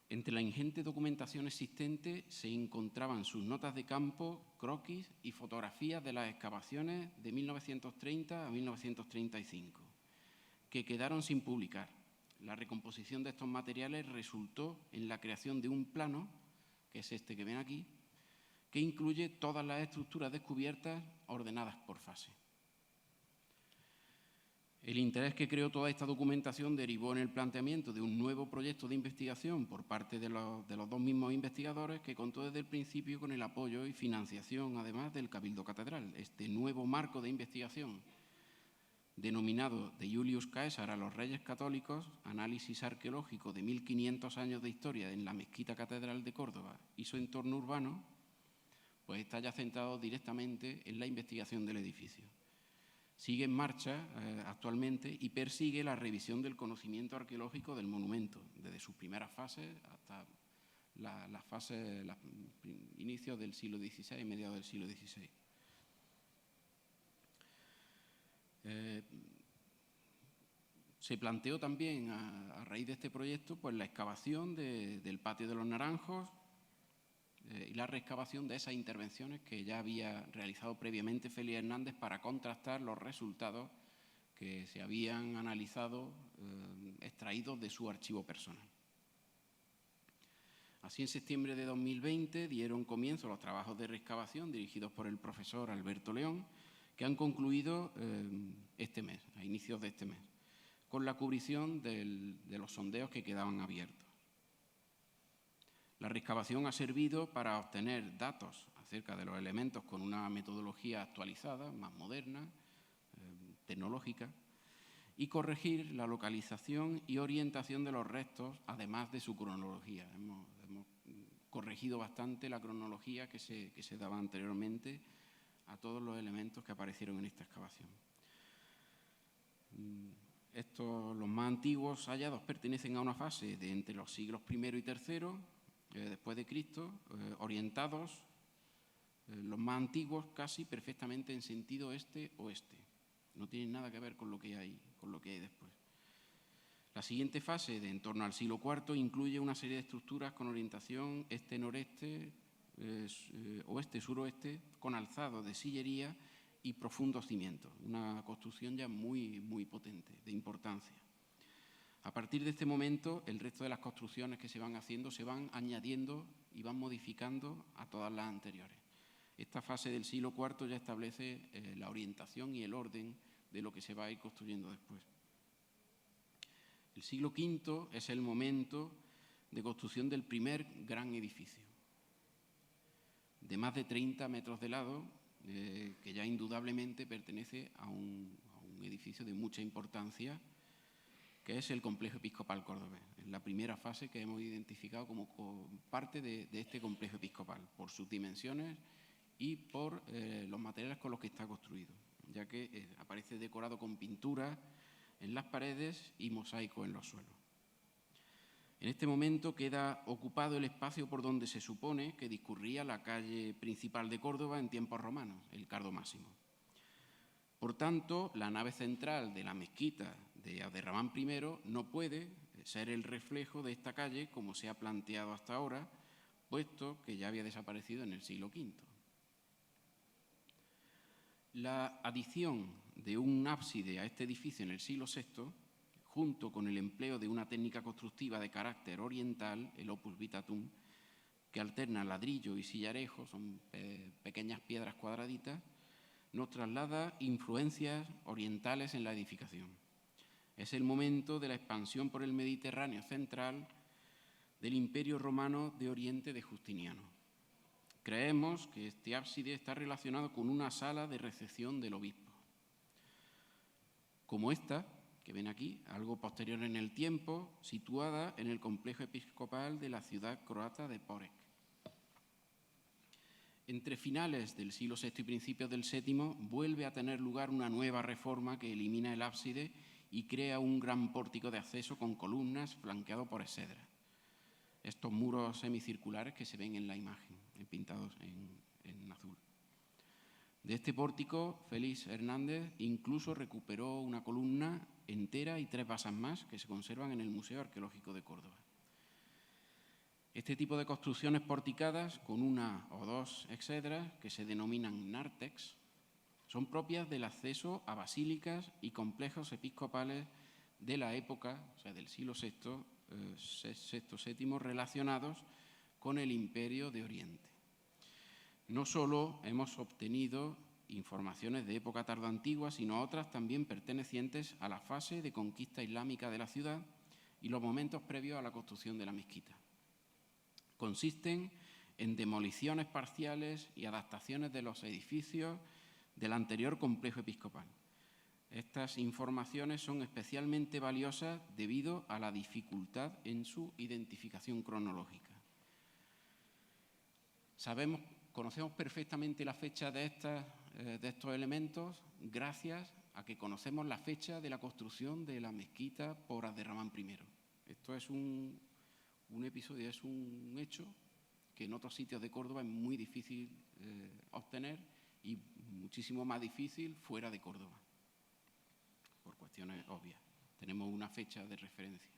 Entre la ingente documentación existente se encontraban sus notas de campo, croquis y fotografías de las excavaciones de 1930 a 1935, que quedaron sin publicar. La recomposición de estos materiales resultó en la creación de un plano, que es este que ven aquí, que incluye todas las estructuras descubiertas ordenadas por fase. El interés que creó toda esta documentación derivó en el planteamiento de un nuevo proyecto de investigación por parte de los dos mismos investigadores, que contó desde el principio con el apoyo y financiación, además, del Cabildo Catedral. Este nuevo marco de investigación, denominado de Julius Caesar a los Reyes Católicos, análisis arqueológico de 1500 años de historia en la Mezquita Catedral de Córdoba y su entorno urbano, pues está ya centrado directamente en la investigación del edificio. Sigue en marcha actualmente y persigue la revisión del conocimiento arqueológico del monumento, desde sus primeras fases hasta las fases, los inicios del siglo XVI y mediados del siglo XVI. Se planteó también, a raíz de este proyecto, pues la excavación del Patio de los Naranjos y la reexcavación de esas intervenciones que ya había realizado previamente Félix Hernández para contrastar los resultados que se habían analizado, extraídos de su archivo personal. Así, en septiembre de 2020 dieron comienzo los trabajos de reexcavación dirigidos por el profesor Alberto León, que han concluido este mes, a inicios de este mes, con la cubrición de los sondeos que quedaban abiertos. La reexcavación ha servido para obtener datos acerca de los elementos con una metodología actualizada, más moderna, tecnológica, y corregir la localización y orientación de los restos, además de su cronología. Hemos corregido bastante la cronología que se daba anteriormente a todos los elementos que aparecieron en esta excavación. Los más antiguos hallados pertenecen a una fase de entre los siglos I y III, después de Cristo, orientados los más antiguos casi perfectamente en sentido este-oeste. No tienen nada que ver con lo que hay después. La siguiente fase, de en torno al siglo IV, incluye una serie de estructuras con orientación este-noreste, oeste-suroeste, con alzados de sillería y profundos cimientos. Una construcción ya muy, muy potente, de importancia. A partir de este momento, el resto de las construcciones que se van haciendo se van añadiendo y van modificando a todas las anteriores. Esta fase del siglo IV ya establece la orientación y el orden de lo que se va a ir construyendo después. El siglo V es el momento de construcción del primer gran edificio, de más de 30 metros de lado, que ya indudablemente pertenece a un edificio de mucha importancia, que es el Complejo Episcopal Cordobés. Es la primera fase que hemos identificado como parte de este complejo episcopal, por sus dimensiones y por los materiales con los que está construido, ya que aparece decorado con pinturas en las paredes y mosaico en los suelos. En este momento queda ocupado el espacio por donde se supone que discurría la calle principal de Córdoba en tiempos romanos, el Cardo Máximo. Por tanto, la nave central de la mezquita de Abderramán I no puede ser el reflejo de esta calle como se ha planteado hasta ahora, puesto que ya había desaparecido en el siglo V. La adición de un ábside a este edificio en el siglo VI, junto con el empleo de una técnica constructiva de carácter oriental, el opus vitatum, que alterna ladrillo y sillarejo, son pequeñas piedras cuadraditas, nos traslada influencias orientales en la edificación. Es el momento de la expansión por el Mediterráneo central del Imperio Romano de Oriente de Justiniano. Creemos que este ábside está relacionado con una sala de recepción del obispo, como esta, que ven aquí, algo posterior en el tiempo, situada en el complejo episcopal de la ciudad croata de Porek. Entre finales del siglo VI y principios del VII vuelve a tener lugar una nueva reforma que elimina el ábside y crea un gran pórtico de acceso con columnas flanqueado por exedras. Estos muros semicirculares que se ven en la imagen, pintados en azul. De este pórtico, Félix Hernández incluso recuperó una columna entera y 3 basas más que se conservan en el Museo Arqueológico de Córdoba. Este tipo de construcciones porticadas, con una o dos exedras, que se denominan nártex, son propias del acceso a basílicas y complejos episcopales de la época, o sea, del siglo VI, VII, relacionados con el Imperio de Oriente. No solo hemos obtenido informaciones de época tardoantigua, sino otras también pertenecientes a la fase de conquista islámica de la ciudad y los momentos previos a la construcción de la mezquita. Consisten en demoliciones parciales y adaptaciones de los edificios del anterior complejo episcopal. Estas informaciones son especialmente valiosas debido a la dificultad en su identificación cronológica. Conocemos perfectamente la fecha de estos elementos gracias a que conocemos la fecha de la construcción de la mezquita por Abderramán I. Esto es un episodio, es un hecho que en otros sitios de Córdoba es muy difícil obtener y muchísimo más difícil fuera de Córdoba, por cuestiones obvias. Tenemos una fecha de referencia.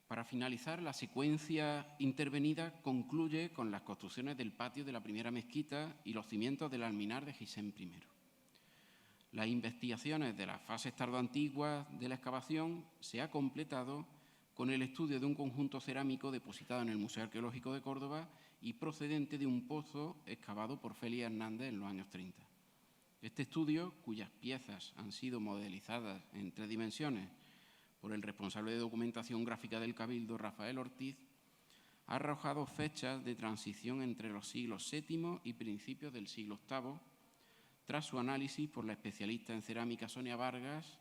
Para finalizar, la secuencia intervenida concluye con las construcciones del patio de la primera mezquita y los cimientos del alminar de Gisén I. Las investigaciones de las fases tardoantiguas de la excavación se ha completado con el estudio de un conjunto cerámico depositado en el Museo Arqueológico de Córdoba y procedente de un pozo excavado por Félix Hernández en los años 30. Este estudio, cuyas piezas han sido modelizadas en 3 dimensiones por el responsable de documentación gráfica del Cabildo, Rafael Ortiz, ha arrojado fechas de transición entre los siglos VII y principios del siglo VIII, tras su análisis por la especialista en cerámica Sonia Vargas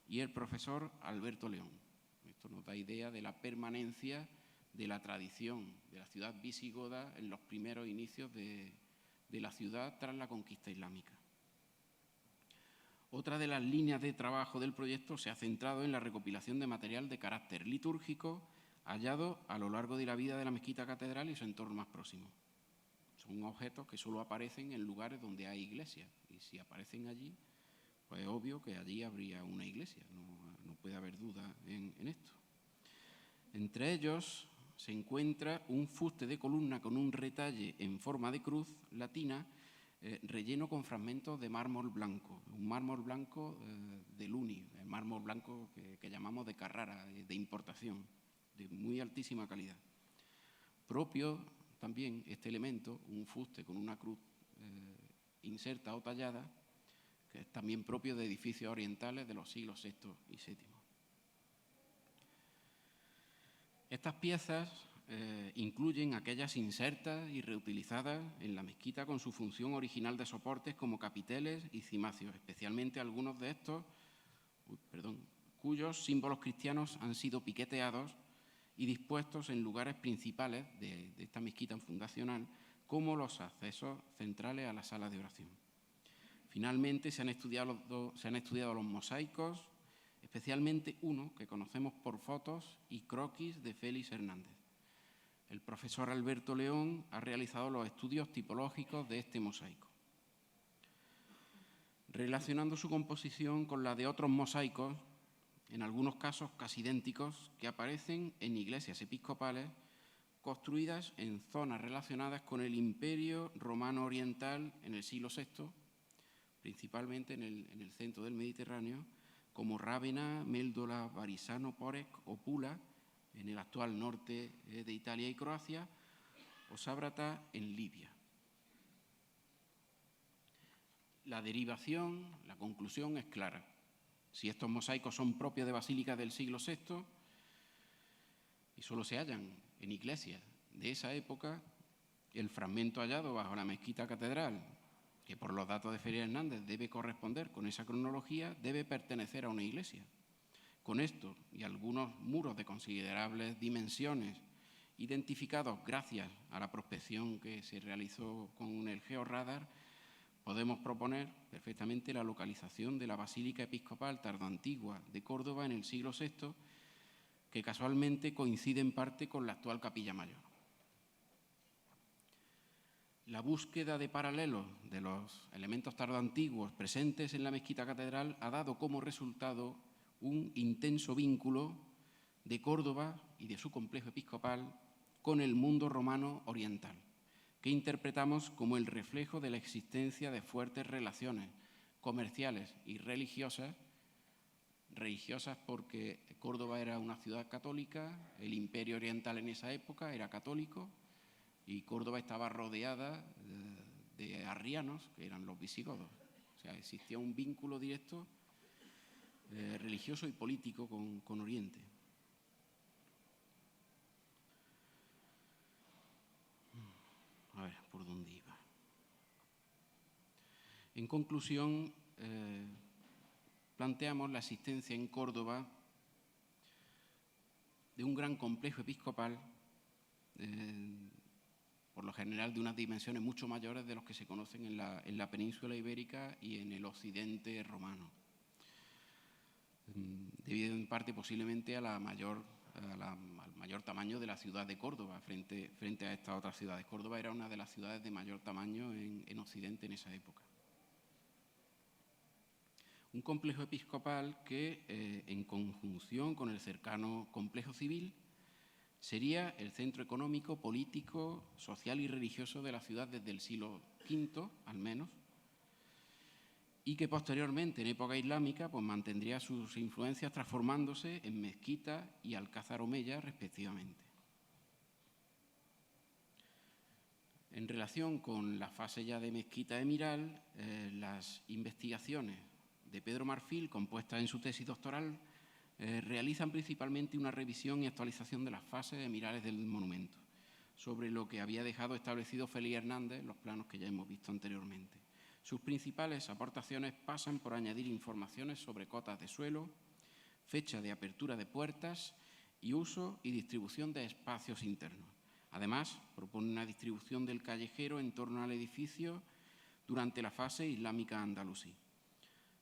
y el profesor Alberto León. Esto nos da idea de la permanencia de la tradición de la ciudad visigoda en los primeros inicios de la ciudad tras la conquista islámica. Otra de las líneas de trabajo del proyecto se ha centrado en la recopilación de material de carácter litúrgico hallados a lo largo de la vida de la mezquita catedral y su entorno más próximo. Son objetos que solo aparecen en lugares donde hay iglesias, y si aparecen allí, pues es obvio que allí habría una iglesia, no puede haber duda en esto. Entre ellos se encuentra un fuste de columna con un retalle en forma de cruz latina relleno con fragmentos de mármol blanco, un mármol blanco de Luni, el mármol blanco que llamamos de Carrara, de importación, de muy altísima calidad. Propio también este elemento, un fuste con una cruz inserta o tallada, que es también propio de edificios orientales de los siglos VI y VII. Estas piezas incluyen aquellas insertas y reutilizadas en la mezquita con su función original de soportes como capiteles y cimacios, especialmente algunos de estos, cuyos símbolos cristianos han sido piqueteados y dispuestos en lugares principales de esta mezquita fundacional, como los accesos centrales a la sala de oración. Finalmente, se han estudiado los mosaicos, especialmente uno que conocemos por fotos y croquis de Félix Hernández. El profesor Alberto León ha realizado los estudios tipológicos de este mosaico. Relacionando su composición con la de otros mosaicos, en algunos casos casi idénticos, que aparecen en iglesias episcopales construidas en zonas relacionadas con el Imperio Romano Oriental en el siglo VI, principalmente en el centro del Mediterráneo, como Rávena, Méldola, Barisano, Porec o Pula, en el actual norte de Italia y Croacia, o Sábrata en Libia. La derivación, la conclusión es clara. Si estos mosaicos son propios de basílicas del siglo VI y solo se hallan en iglesias de esa época, el fragmento hallado bajo la mezquita catedral, que por los datos de Félix Hernández debe corresponder con esa cronología, debe pertenecer a una iglesia. Con esto y algunos muros de considerables dimensiones, identificados gracias a la prospección que se realizó con el georradar, podemos proponer perfectamente la localización de la Basílica Episcopal tardoantigua de Córdoba en el siglo VI, que casualmente coincide en parte con la actual Capilla Mayor. La búsqueda de paralelos de los elementos tardoantiguos presentes en la mezquita catedral ha dado como resultado un intenso vínculo de Córdoba y de su complejo episcopal con el mundo romano oriental, que interpretamos como el reflejo de la existencia de fuertes relaciones comerciales y religiosas porque Córdoba era una ciudad católica, el Imperio Oriental en esa época era católico y Córdoba estaba rodeada de arrianos, que eran los visigodos. O sea, existía un vínculo directo religioso y político con Oriente. A ver, ¿por dónde iba? En conclusión, planteamos la existencia en Córdoba de un gran complejo episcopal, por lo general de unas dimensiones mucho mayores de los que se conocen en la península ibérica y en el occidente romano, debido en parte posiblemente al mayor tamaño de la ciudad de Córdoba frente a estas otras ciudades. Córdoba era una de las ciudades de mayor tamaño en Occidente en esa época. Un complejo episcopal que, en conjunción con el cercano complejo civil, sería el centro económico, político, social y religioso de la ciudad desde el siglo V, al menos, y que posteriormente, en época islámica, pues mantendría sus influencias transformándose en mezquita y alcázar omeya, respectivamente. En relación con la fase ya de mezquita emiral, las investigaciones de Pedro Marfil, compuestas en su tesis doctoral, realizan principalmente una revisión y actualización de las fases emirales del monumento, sobre lo que había dejado establecido Félix Hernández en los planos que ya hemos visto anteriormente. Sus principales aportaciones pasan por añadir informaciones sobre cotas de suelo, fecha de apertura de puertas y uso y distribución de espacios internos. Además, propone una distribución del callejero en torno al edificio durante la fase islámica andalusí.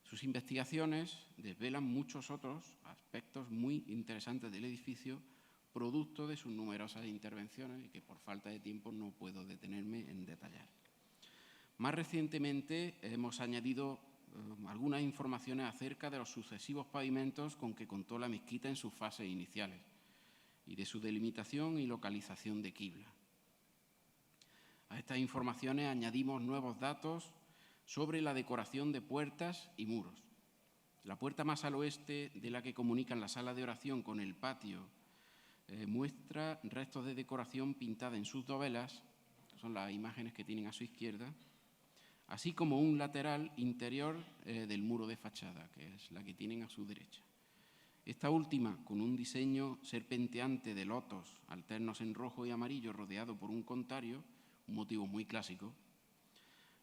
Sus investigaciones desvelan muchos otros aspectos muy interesantes del edificio, producto de sus numerosas intervenciones y que por falta de tiempo no puedo detenerme en detallar. Más recientemente hemos añadido algunas informaciones acerca de los sucesivos pavimentos con que contó la mezquita en sus fases iniciales y de su delimitación y localización de quibla. A estas informaciones añadimos nuevos datos sobre la decoración de puertas y muros. La puerta más al oeste, de la que comunican la sala de oración con el patio, muestra restos de decoración pintada en sus dovelas, son las imágenes que tienen a su izquierda, así como un lateral interior del muro de fachada, que es la que tienen a su derecha. Esta última, con un diseño serpenteante de lotos alternos en rojo y amarillo rodeado por un contario, un motivo muy clásico,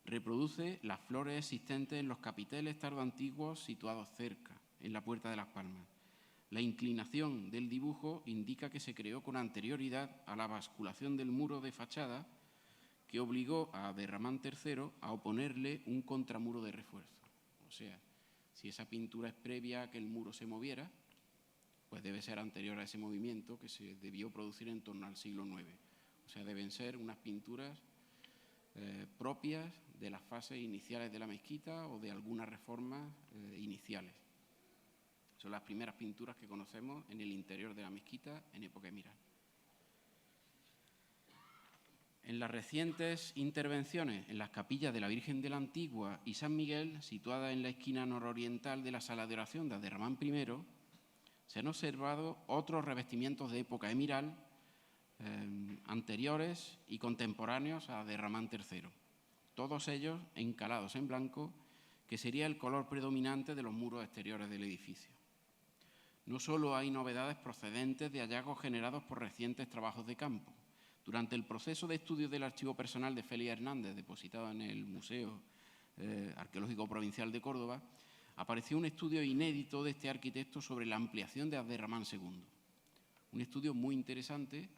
reproduce las flores existentes en los capiteles tardoantiguos situados cerca, en la Puerta de las Palmas. La inclinación del dibujo indica que se creó con anterioridad a la basculación del muro de fachada, que obligó a Abderramán III a oponerle un contramuro de refuerzo. O sea, si esa pintura es previa a que el muro se moviera, pues debe ser anterior a ese movimiento que se debió producir en torno al siglo IX. O sea, deben ser unas pinturas propias de las fases iniciales de la mezquita o de algunas reformas iniciales. Son las primeras pinturas que conocemos en el interior de la mezquita en época emiral. En las recientes intervenciones en las capillas de la Virgen de la Antigua y San Miguel, situadas en la esquina nororiental de la sala de oración de Abderramán I, se han observado otros revestimientos de época emiral anteriores y contemporáneos a Abderramán III, todos ellos encalados en blanco, que sería el color predominante de los muros exteriores del edificio. No solo hay novedades procedentes de hallazgos generados por recientes trabajos de campo. Durante el proceso de estudio del archivo personal de Félix Hernández, depositado en el Museo Arqueológico Provincial de Córdoba, apareció un estudio inédito de este arquitecto sobre la ampliación de Abderramán II. Un estudio muy interesante,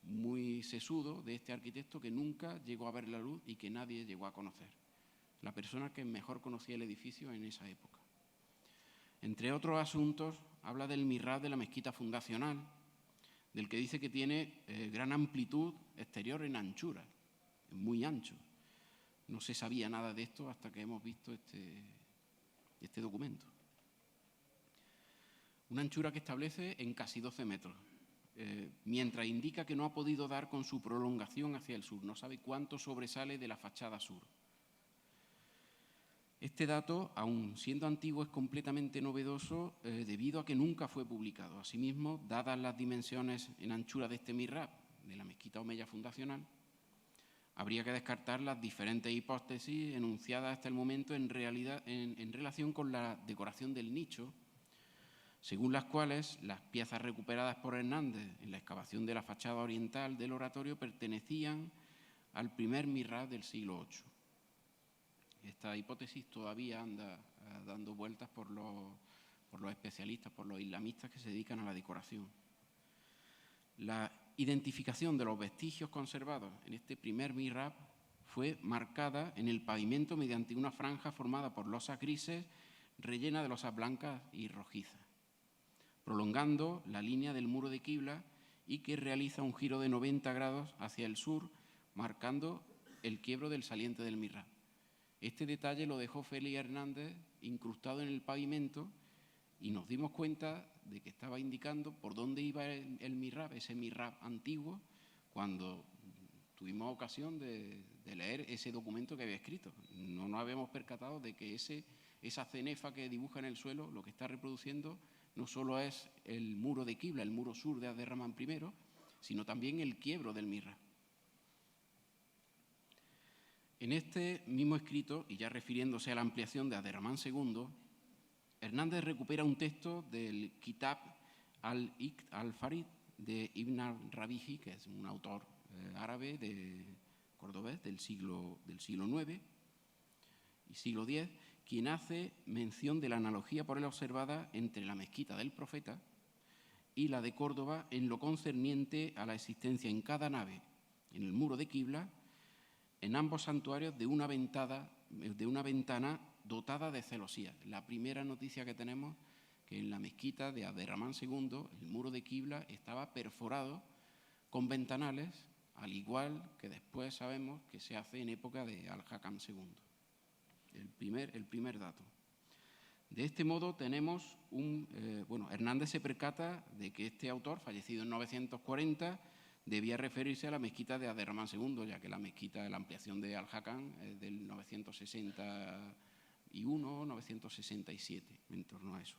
muy sesudo de este arquitecto que nunca llegó a ver la luz y que nadie llegó a conocer. La persona que mejor conocía el edificio en esa época. Entre otros asuntos, habla del mihrab de la mezquita fundacional, del que dice que tiene gran amplitud exterior en anchura, es muy ancho. No se sabía nada de esto hasta que hemos visto este documento. Una anchura que establece en casi 12 metros, mientras indica que no ha podido dar con su prolongación hacia el sur, no sabe cuánto sobresale de la fachada sur. Este dato, aun siendo antiguo, es completamente novedoso debido a que nunca fue publicado. Asimismo, dadas las dimensiones en anchura de este mihrab, de la mezquita omeya fundacional, habría que descartar las diferentes hipótesis enunciadas hasta el momento en relación con la decoración del nicho, según las cuales las piezas recuperadas por Hernández en la excavación de la fachada oriental del oratorio pertenecían al primer mihrab del siglo VIII. Esta hipótesis todavía anda dando vueltas por los especialistas, por los islamistas que se dedican a la decoración. La identificación de los vestigios conservados en este primer mihrab fue marcada en el pavimento mediante una franja formada por losas grises rellena de losas blancas y rojizas, prolongando la línea del muro de quibla y que realiza un giro de 90 grados hacia el sur, marcando el quiebro del saliente del mihrab. Este detalle lo dejó Félix Hernández incrustado en el pavimento y nos dimos cuenta de que estaba indicando por dónde iba el mihrab, ese mihrab antiguo, cuando tuvimos ocasión de leer ese documento que había escrito. No nos habíamos percatado de que esa cenefa que dibuja en el suelo, lo que está reproduciendo no solo es el muro de quibla, el muro sur de Abderramán I, sino también el quiebro del mihrab. En este mismo escrito, y ya refiriéndose a la ampliación de Abderramán II, Hernández recupera un texto del Kitab al-Iqd al-Farid de Ibn al-Rabihi, que es un autor árabe cordobés del siglo IX y siglo X, quien hace mención de la analogía por él observada entre la mezquita del Profeta y la de Córdoba en lo concerniente a la existencia en cada nave, en el muro de quibla, en ambos santuarios de una ventana dotada de celosías. La primera noticia que tenemos que en la mezquita de Abderramán II el muro de quibla estaba perforado con ventanales, al igual que después sabemos que se hace en época de Al-Hakam II. El primer dato. De este modo tenemos Hernández se percata de que este autor, fallecido en 940, debía referirse a la mezquita de Abderramán II, ya que la mezquita de la ampliación de Al-Hakam es del 961 o 967, en torno a eso.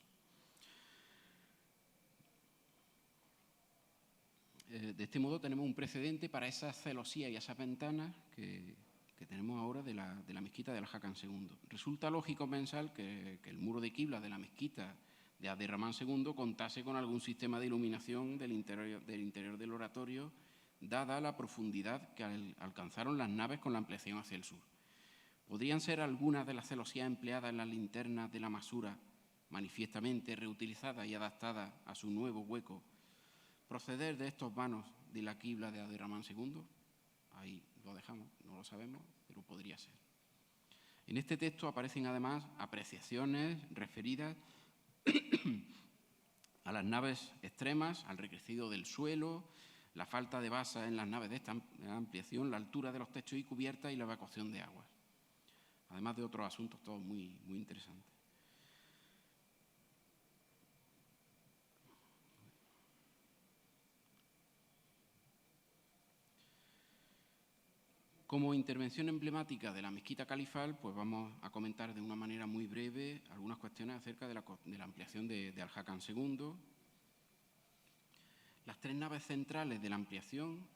De este modo tenemos un precedente para esas celosías y esas ventanas que tenemos ahora de la mezquita de Al-Hakam II. Resulta lógico pensar que el muro de quibla de la mezquita de Abderramán II contase con algún sistema de iluminación del interior del oratorio, dada la profundidad que alcanzaron las naves con la ampliación hacia el sur. ¿Podrían ser algunas de las celosías empleadas en las linternas de la masura, manifiestamente reutilizadas y adaptadas a su nuevo hueco, proceder de estos vanos de la quibla de Abderramán II? Ahí lo dejamos, no lo sabemos, pero podría ser. En este texto aparecen además apreciaciones referidas a las naves extremas, al recrecido del suelo, la falta de basas en las naves de esta ampliación, la altura de los techos y cubiertas y la evacuación de aguas. Además de otros asuntos todos muy interesantes. Como intervención emblemática de la mezquita califal, pues vamos a comentar de una manera muy breve algunas cuestiones acerca de la ampliación de Al-Hakam II. Las tres naves centrales de la ampliación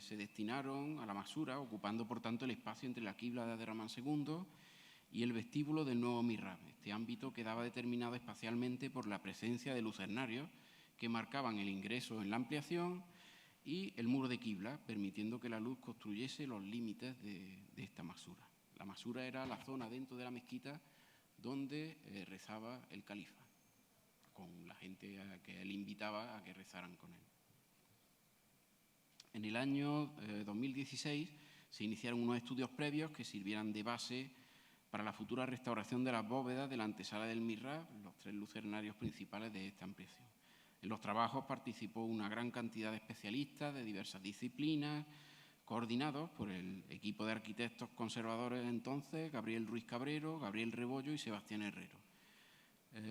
se destinaron a la masura, ocupando por tanto el espacio entre la quibla de Abderramán II y el vestíbulo del nuevo mihrab. Este ámbito quedaba determinado espacialmente por la presencia de lucernarios que marcaban el ingreso en la ampliación y el muro de quibla, permitiendo que la luz construyese los límites de esta masura. La masura era la zona dentro de la mezquita donde rezaba el califa, con la gente a que él invitaba a que rezaran con él. En el año 2016 se iniciaron unos estudios previos que sirvieran de base para la futura restauración de las bóvedas de la antesala del mihrab, los tres lucernarios principales de esta ampliación. En los trabajos participó una gran cantidad de especialistas de diversas disciplinas, coordinados por el equipo de arquitectos conservadores de entonces, Gabriel Ruiz Cabrero, Gabriel Rebollo y Sebastián Herrero.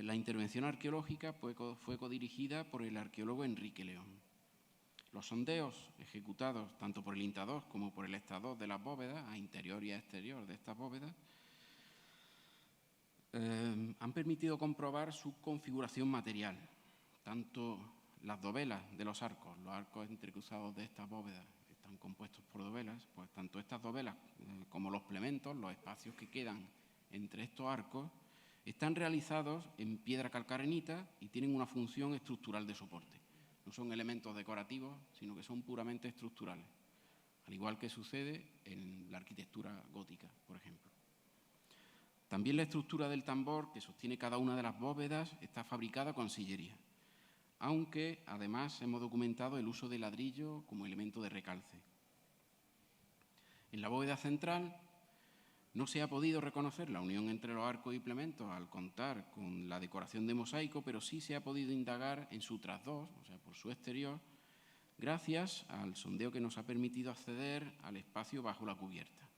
La intervención arqueológica fue codirigida por el arqueólogo Enrique León. Los sondeos ejecutados tanto por el INTA-2 como por el ESTA-2 de las bóvedas, a interior y a exterior de estas bóvedas, han permitido comprobar su configuración material. Tanto las dovelas de los arcos entrecruzados de estas bóvedas están compuestos por dovelas, pues tanto estas dovelas como los plementos, los espacios que quedan entre estos arcos, están realizados en piedra calcarenita y tienen una función estructural de soporte. No son elementos decorativos, sino que son puramente estructurales, al igual que sucede en la arquitectura gótica, por ejemplo. También la estructura del tambor que sostiene cada una de las bóvedas está fabricada con sillería, aunque además hemos documentado el uso de ladrillo como elemento de recalce. En la bóveda central no se ha podido reconocer la unión entre los arcos y plementos al contar con la decoración de mosaico, pero sí se ha podido indagar en su trasdós, o sea, por su exterior, gracias al sondeo que nos ha permitido acceder al espacio bajo la cubierta.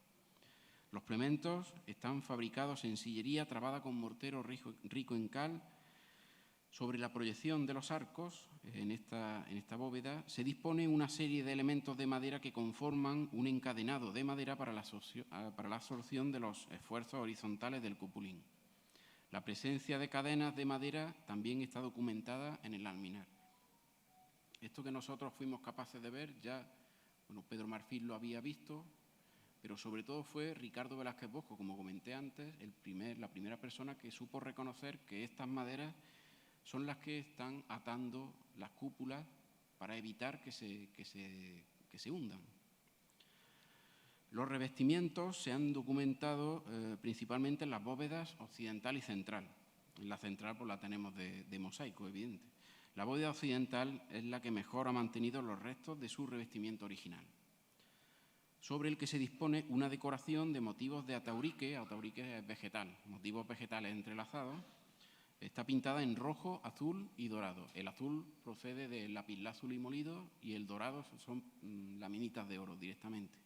Los plementos están fabricados en sillería trabada con mortero rico en cal. Sobre la proyección de los arcos, en esta bóveda, se dispone una serie de elementos de madera que conforman un encadenado de madera para la absorción de los esfuerzos horizontales del cupulín. La presencia de cadenas de madera también está documentada en el alminar. Esto que nosotros fuimos capaces de ver ya, Pedro Marfil lo había visto, pero sobre todo fue Ricardo Velázquez Bosco, como comenté antes, la primera persona que supo reconocer que estas maderas son las que están atando las cúpulas para evitar que se hundan. Los revestimientos se han documentado principalmente en las bóvedas occidental y central. En la central pues la tenemos de mosaico, evidente. La bóveda occidental es la que mejor ha mantenido los restos de su revestimiento original, sobre el que se dispone una decoración de motivos de ataurique. Ataurique es vegetal, motivos vegetales entrelazados, Está pintada en rojo, azul y dorado. El azul procede del lapislázuli molido y el dorado son laminitas de oro directamente.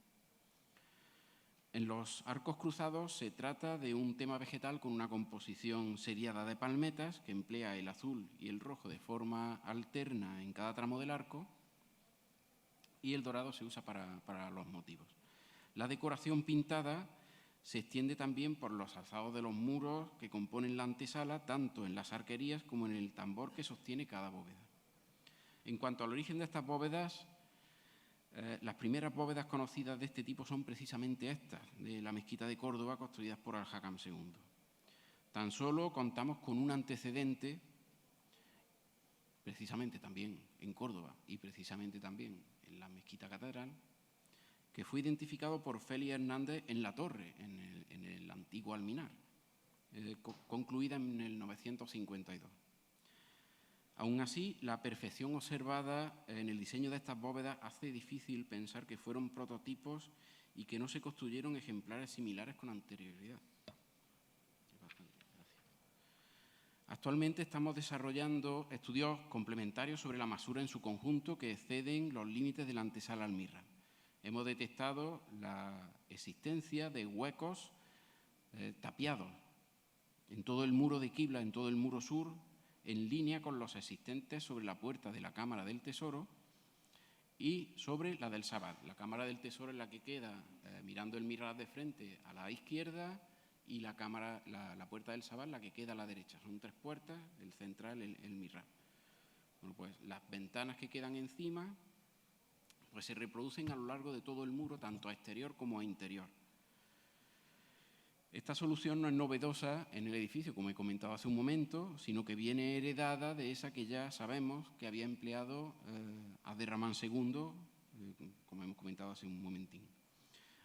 En los arcos cruzados se trata de un tema vegetal con una composición seriada de palmetas que emplea el azul y el rojo de forma alterna en cada tramo del arco, y el dorado se usa para los motivos. La decoración pintada se extiende también por los alzados de los muros que componen la antesala, tanto en las arquerías como en el tambor que sostiene cada bóveda. En cuanto al origen de estas bóvedas, las primeras bóvedas conocidas de este tipo son precisamente estas, de la mezquita de Córdoba, construidas por Al-Hakam II. Tan solo contamos con un antecedente, precisamente también en Córdoba y precisamente también en la mezquita catedral, que fue identificado por Félix Hernández en La Torre, en el antiguo Alminar, concluida en el 952. Aún así, la perfección observada en el diseño de estas bóvedas hace difícil pensar que fueron prototipos y que no se construyeron ejemplares similares con anterioridad. Actualmente estamos desarrollando estudios complementarios sobre la masura en su conjunto que exceden los límites de la antesala al Mihrab. Hemos detectado la existencia de huecos tapiados en todo el muro de Qibla, en todo el muro sur, en línea con los existentes sobre la puerta de la Cámara del Tesoro y sobre la del Sabat. La Cámara del Tesoro es la que queda mirando el Mihrab de frente a la izquierda y la puerta del Sabat la que queda a la derecha. Son 3 puertas, el central, el Mihrab. Bueno, pues las ventanas que quedan encima pues se reproducen a lo largo de todo el muro, tanto a exterior como a interior. Esta solución no es novedosa en el edificio, como he comentado hace un momento, sino que viene heredada de esa que ya sabemos que había empleado Abderramán II, como hemos comentado hace un momentín.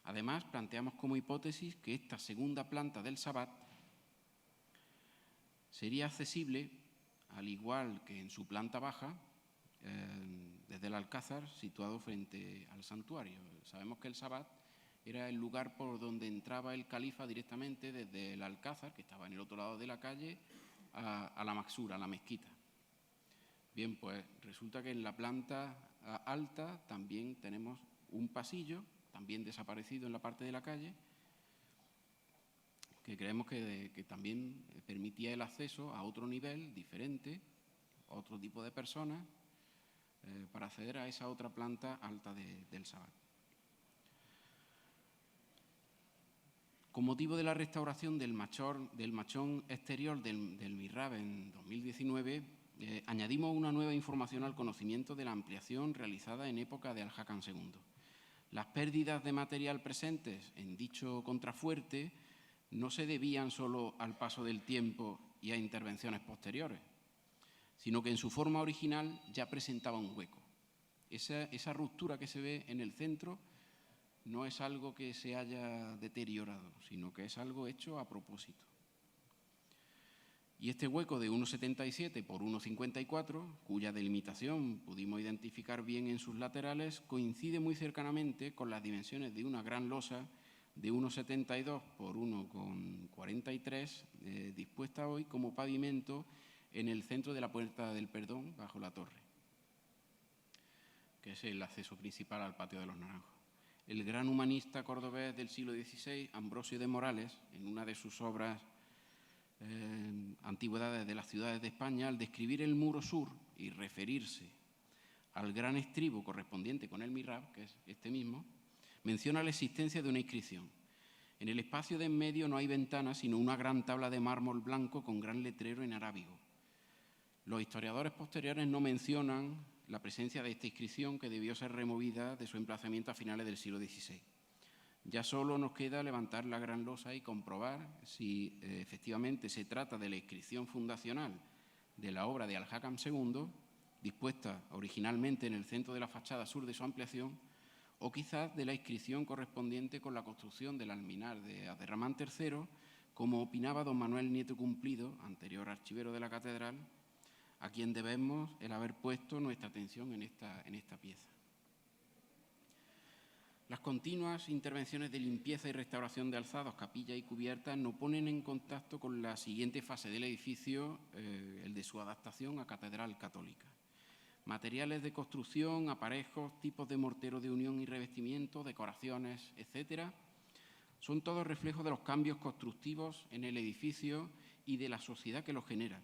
Además, planteamos como hipótesis que esta segunda planta del Sabat sería accesible, al igual que en su planta baja, desde el Alcázar, situado frente al santuario. Sabemos que el Sabat era el lugar por donde entraba el califa directamente desde el Alcázar, que estaba en el otro lado de la calle, a la Maksura, a la mezquita. Bien, pues resulta que en la planta alta también tenemos un pasillo, también desaparecido en la parte de la calle, que creemos que también permitía el acceso a otro nivel diferente, a otro tipo de personas, para acceder a esa otra planta alta del Sabat. Con motivo de la restauración del machón exterior del Mihrab en 2019, añadimos una nueva información al conocimiento de la ampliación realizada en época de Al-Hakam II. Las pérdidas de material presentes en dicho contrafuerte no se debían solo al paso del tiempo y a intervenciones posteriores, sino que en su forma original ya presentaba un hueco. Esa ruptura que se ve en el centro no es algo que se haya deteriorado, sino que es algo hecho a propósito. Y este hueco de 1,77 por 1,54, cuya delimitación pudimos identificar bien en sus laterales, coincide muy cercanamente con las dimensiones de una gran losa de 1,72 por 1,43, dispuesta hoy como pavimento en el centro de la Puerta del Perdón, bajo la torre, que es el acceso principal al Patio de los Naranjos. El gran humanista cordobés del siglo XVI, Ambrosio de Morales, en una de sus obras Antigüedades de las ciudades de España, al describir el muro sur y referirse al gran estribo correspondiente con el Mihrab, que es este mismo, menciona la existencia de una inscripción. En el espacio de en medio no hay ventanas, sino una gran tabla de mármol blanco con gran letrero en arábigo. Los historiadores posteriores no mencionan la presencia de esta inscripción, que debió ser removida de su emplazamiento a finales del siglo XVI. Ya solo nos queda levantar la gran losa y comprobar si efectivamente se trata de la inscripción fundacional de la obra de Al-Hakam II, dispuesta originalmente en el centro de la fachada sur de su ampliación, o quizás de la inscripción correspondiente con la construcción del alminar de Abderramán III, como opinaba don Manuel Nieto Cumplido, anterior archivero de la catedral, a quien debemos el haber puesto nuestra atención en esta pieza. Las continuas intervenciones de limpieza y restauración de alzados, capillas y cubiertas nos ponen en contacto con la siguiente fase del edificio, el de su adaptación a catedral católica. Materiales de construcción, aparejos, tipos de mortero de unión y revestimiento, decoraciones, etcétera, son todos reflejos de los cambios constructivos en el edificio y de la sociedad que los genera,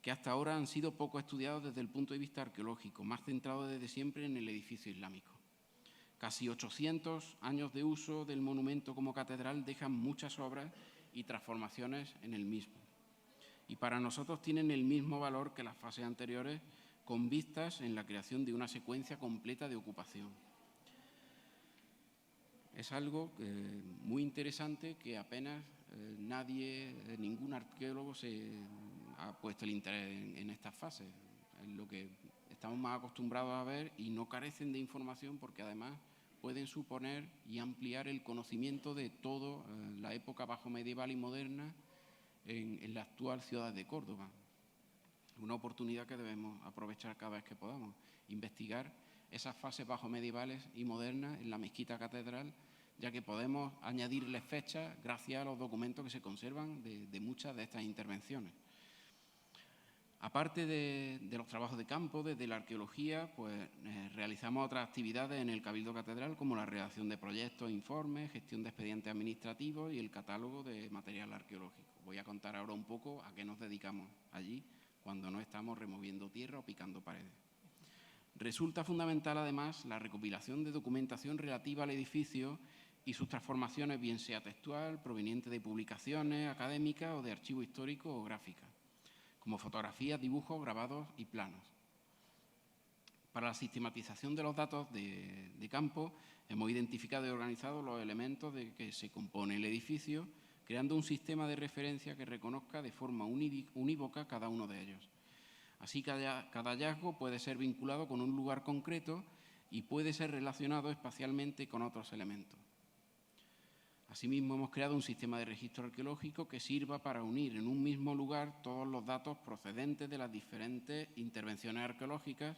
que hasta ahora han sido poco estudiados desde el punto de vista arqueológico, más centrados desde siempre en el edificio islámico. Casi 800 años de uso del monumento como catedral dejan muchas obras y transformaciones en el mismo. Y para nosotros tienen el mismo valor que las fases anteriores, con vistas en la creación de una secuencia completa de ocupación. Es algo muy interesante que apenas ningún arqueólogo se ha puesto el interés en estas fases. Es lo que estamos más acostumbrados a ver y no carecen de información porque además pueden suponer y ampliar el conocimiento de toda la época bajo medieval y moderna en la actual ciudad de Córdoba. Una oportunidad que debemos aprovechar cada vez que podamos, investigar esas fases bajo medievales y modernas en la mezquita catedral, ya que podemos añadirles fechas gracias a los documentos que se conservan de muchas de estas intervenciones. Aparte de los trabajos de campo, desde la arqueología, pues realizamos otras actividades en el Cabildo Catedral, como la redacción de proyectos, informes, gestión de expedientes administrativos y el catálogo de material arqueológico. Voy a contar ahora un poco a qué nos dedicamos allí cuando no estamos removiendo tierra o picando paredes. Resulta fundamental, además, la recopilación de documentación relativa al edificio y sus transformaciones, bien sea textual, proveniente de publicaciones académicas o de archivo histórico o gráficas, como fotografías, dibujos, grabados y planos. Para la sistematización de los datos de campo, hemos identificado y organizado los elementos de que se compone el edificio, creando un sistema de referencia que reconozca de forma unívoca cada uno de ellos. Así, cada hallazgo puede ser vinculado con un lugar concreto y puede ser relacionado espacialmente con otros elementos. Asimismo, hemos creado un sistema de registro arqueológico que sirva para unir en un mismo lugar todos los datos procedentes de las diferentes intervenciones arqueológicas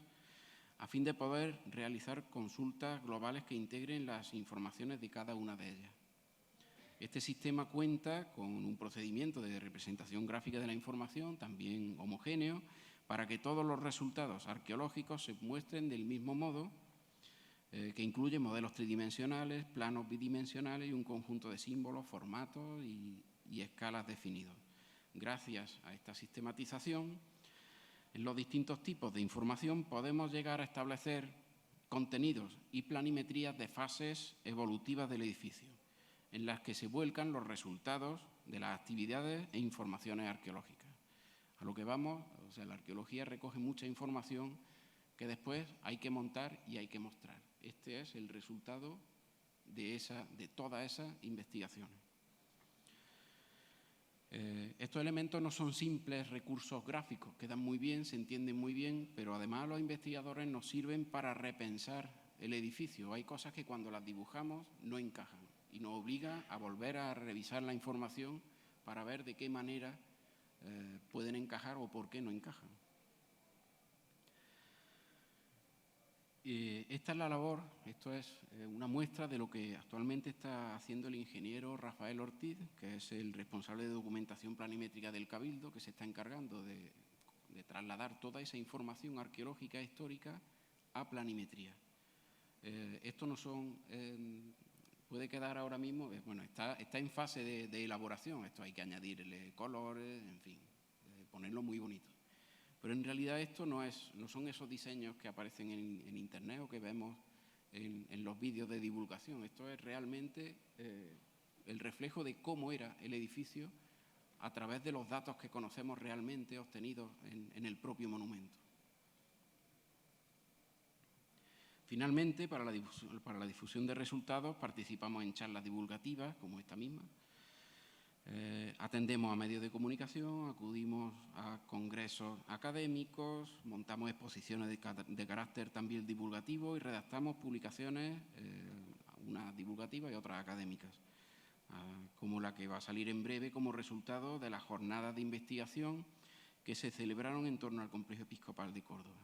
a fin de poder realizar consultas globales que integren las informaciones de cada una de ellas. Este sistema cuenta con un procedimiento de representación gráfica de la información, también homogéneo, para que todos los resultados arqueológicos se muestren del mismo modo, que incluye modelos tridimensionales, planos bidimensionales y un conjunto de símbolos, formatos y escalas definidos. Gracias a esta sistematización, en los distintos tipos de información podemos llegar a establecer contenidos y planimetrías de fases evolutivas del edificio, en las que se vuelcan los resultados de las actividades e informaciones arqueológicas. A lo que vamos, o sea, la arqueología recoge mucha información que después hay que montar y hay que mostrar. Este es el resultado de todas esas investigaciones. Estos elementos no son simples recursos gráficos, quedan muy bien, se entienden muy bien, pero además los investigadores nos sirven para repensar el edificio. Hay cosas que cuando las dibujamos no encajan y nos obliga a volver a revisar la información para ver de qué manera pueden encajar o por qué no encajan. Esta es la labor, esto es una muestra de lo que actualmente está haciendo el ingeniero Rafael Ortiz, que es el responsable de documentación planimétrica del Cabildo, que se está encargando de trasladar toda esa información arqueológica e histórica a planimetría. Esto no son, puede quedar ahora mismo, bueno, está en fase de elaboración, esto hay que añadirle colores, en fin, ponerlo muy bonito. Pero en realidad esto no son esos diseños que aparecen en Internet o que vemos en los vídeos de divulgación. Esto es realmente el reflejo de cómo era el edificio a través de los datos que conocemos realmente obtenidos en el propio monumento. Finalmente, para la difusión de resultados participamos en charlas divulgativas como esta misma. Atendemos a medios de comunicación, acudimos a congresos académicos, montamos exposiciones de carácter también divulgativo y redactamos publicaciones, unas divulgativas y otras académicas, como la que va a salir en breve como resultado de las jornadas de investigación que se celebraron en torno al Complejo Episcopal de Córdoba.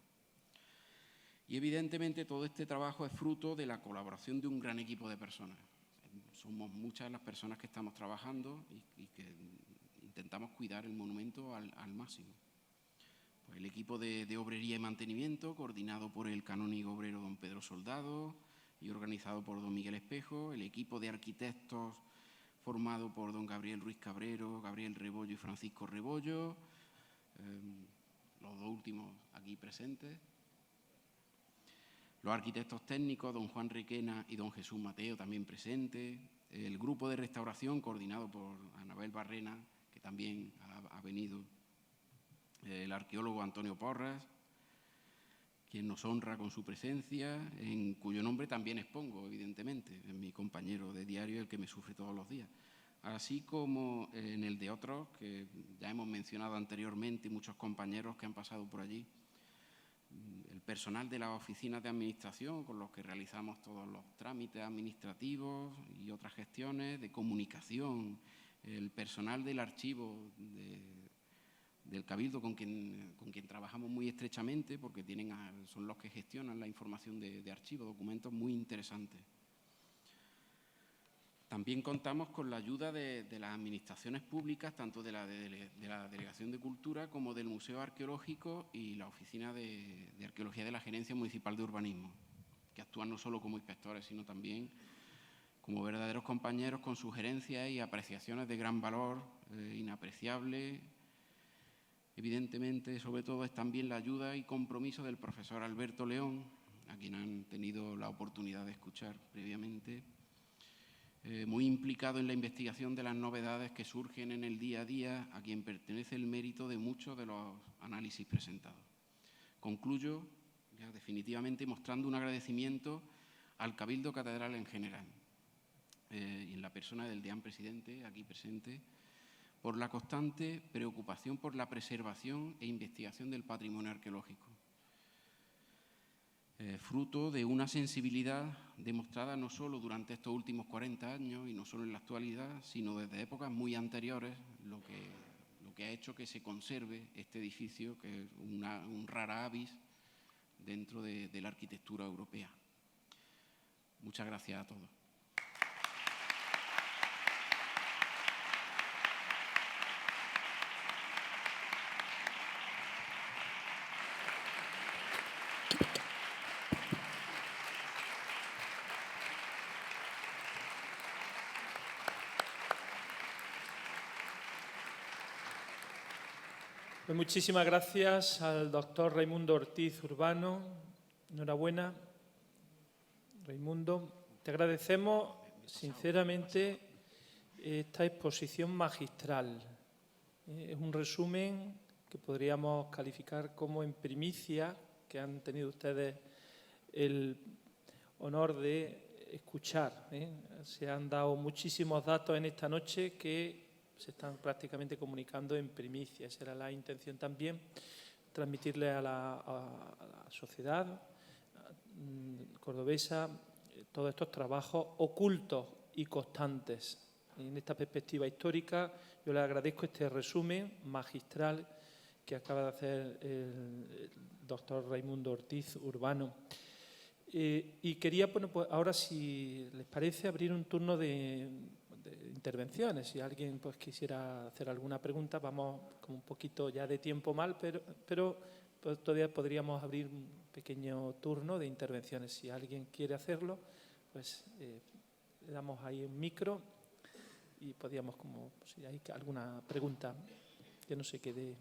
Y evidentemente todo este trabajo es fruto de la colaboración de un gran equipo de personas. Somos muchas las personas que estamos trabajando y que intentamos cuidar el monumento al máximo. Pues el equipo de obrería y mantenimiento, coordinado por el canónigo obrero don Pedro Soldado y organizado por don Miguel Espejo, el equipo de arquitectos formado por don Gabriel Ruiz Cabrero, Gabriel Rebollo y Francisco Rebollo, los dos últimos aquí presentes, los arquitectos técnicos, don Juan Requena y don Jesús Mateo, también presentes, el grupo de restauración coordinado por Anabel Barrena, que también ha venido, el arqueólogo Antonio Porras, quien nos honra con su presencia, en cuyo nombre también expongo, evidentemente, es mi compañero de diario, el que me sufre todos los días, así como en el de otros que ya hemos mencionado anteriormente y muchos compañeros que han pasado por allí. El personal de las oficinas de administración con los que realizamos todos los trámites administrativos y otras gestiones de comunicación, el personal del archivo del Cabildo con quien trabajamos muy estrechamente porque son los que gestionan la información de archivos, documentos muy interesantes. También contamos con la ayuda de las administraciones públicas, tanto de la Delegación de Cultura como del Museo Arqueológico y la Oficina de Arqueología de la Gerencia Municipal de Urbanismo, que actúan no solo como inspectores, sino también como verdaderos compañeros con sugerencias y apreciaciones de gran valor, inapreciable. Evidentemente, sobre todo, es también la ayuda y compromiso del profesor Alberto León, a quien han tenido la oportunidad de escuchar previamente, muy implicado en la investigación de las novedades que surgen en el día a día, a quien pertenece el mérito de muchos de los análisis presentados. Concluyo ya definitivamente mostrando un agradecimiento al Cabildo Catedral en general y en la persona del deán presidente aquí presente, por la constante preocupación por la preservación e investigación del patrimonio arqueológico, fruto de una sensibilidad demostrada no solo durante estos últimos 40 años y no solo en la actualidad, sino desde épocas muy anteriores, lo que ha hecho que se conserve este edificio, que es un rara avis dentro de la arquitectura europea. Muchas gracias a todos. Pues muchísimas gracias al doctor Raimundo Ortiz Urbano. Enhorabuena, Raimundo. Te agradecemos sinceramente esta exposición magistral. Es un resumen que podríamos calificar como en primicia, que han tenido ustedes el honor de escuchar. Se han dado muchísimos datos en esta noche que se están prácticamente comunicando en primicia. Esa era la intención también, transmitirle a la sociedad cordobesa todos estos trabajos ocultos y constantes. En esta perspectiva histórica, yo le agradezco este resumen magistral que acaba de hacer el doctor Raimundo Ortiz Urbano. Y quería, bueno, pues ahora, si les parece, abrir un turno de intervenciones. Si alguien pues quisiera hacer alguna pregunta, vamos con un poquito ya de tiempo mal, pero pues todavía podríamos abrir un pequeño turno de intervenciones. Si alguien quiere hacerlo, pues le damos ahí un micro y podríamos, como si hay alguna pregunta que no se quede.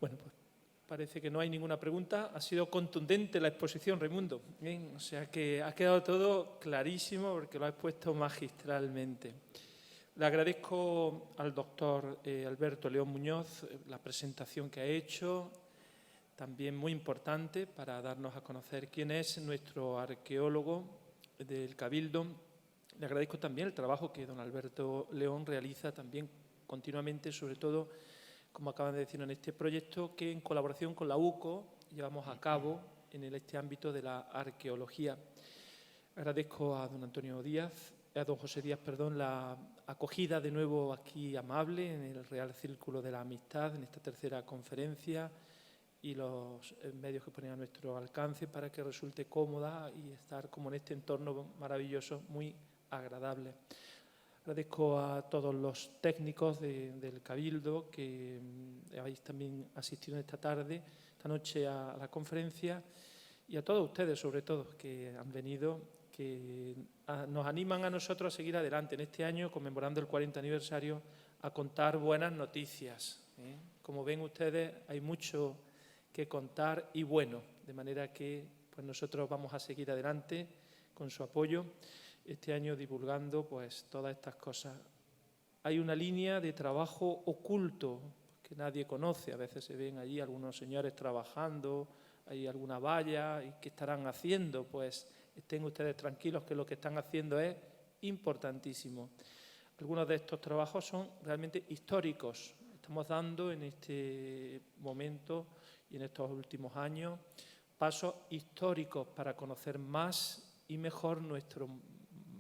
Bueno, pues parece que no hay ninguna pregunta. Ha sido contundente la exposición, Raimundo. Bien, o sea que ha quedado todo clarísimo porque lo ha expuesto magistralmente. Le agradezco al doctor Alberto León Muñoz la presentación que ha hecho, también muy importante para darnos a conocer quién es nuestro arqueólogo del Cabildo. Le agradezco también el trabajo que don Alberto León realiza también continuamente, sobre todo, como acaban de decir, en este proyecto que en colaboración con la UCO llevamos a cabo en este ámbito de la arqueología. Agradezco a don Antonio Díaz, a don José Díaz, perdón, la acogida de nuevo aquí amable en el Real Círculo de la Amistad, en esta tercera conferencia, y los medios que ponen a nuestro alcance para que resulte cómoda y estar como en este entorno maravilloso, muy agradable. Agradezco a todos los técnicos del Cabildo que habéis también asistido esta noche a la conferencia, y a todos ustedes, sobre todo, que han venido, que nos animan a nosotros a seguir adelante en este año, conmemorando el 40 aniversario, a contar buenas noticias. Como ven ustedes, hay mucho que contar y bueno, de manera que pues nosotros vamos a seguir adelante con su apoyo este año divulgando pues todas estas cosas. Hay una línea de trabajo oculto que nadie conoce. A veces se ven allí algunos señores trabajando, hay alguna valla, y ¿qué estarán haciendo? Pues estén ustedes tranquilos que lo que están haciendo es importantísimo. Algunos de estos trabajos son realmente históricos. Estamos dando en este momento y en estos últimos años pasos históricos para conocer más y mejor nuestro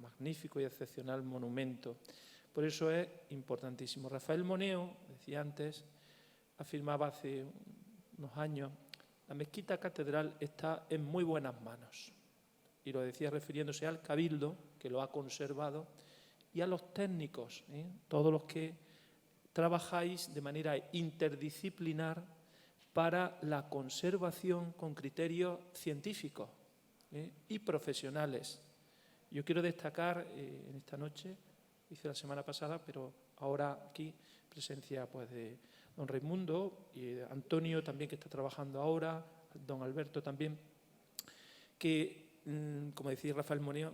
magnífico y excepcional monumento. Por eso es importantísimo. Rafael Moneo, decía antes, afirmaba hace unos años: la mezquita catedral está en muy buenas manos. Y lo decía refiriéndose al Cabildo, que lo ha conservado, y a los técnicos, todos los que trabajáis de manera interdisciplinar para la conservación con criterios científicos y profesionales. Yo quiero destacar en esta noche, hice la semana pasada, pero ahora aquí, presencia pues, de don Raimundo y de Antonio también, que está trabajando ahora, don Alberto también, que, como decía Rafael Moneo,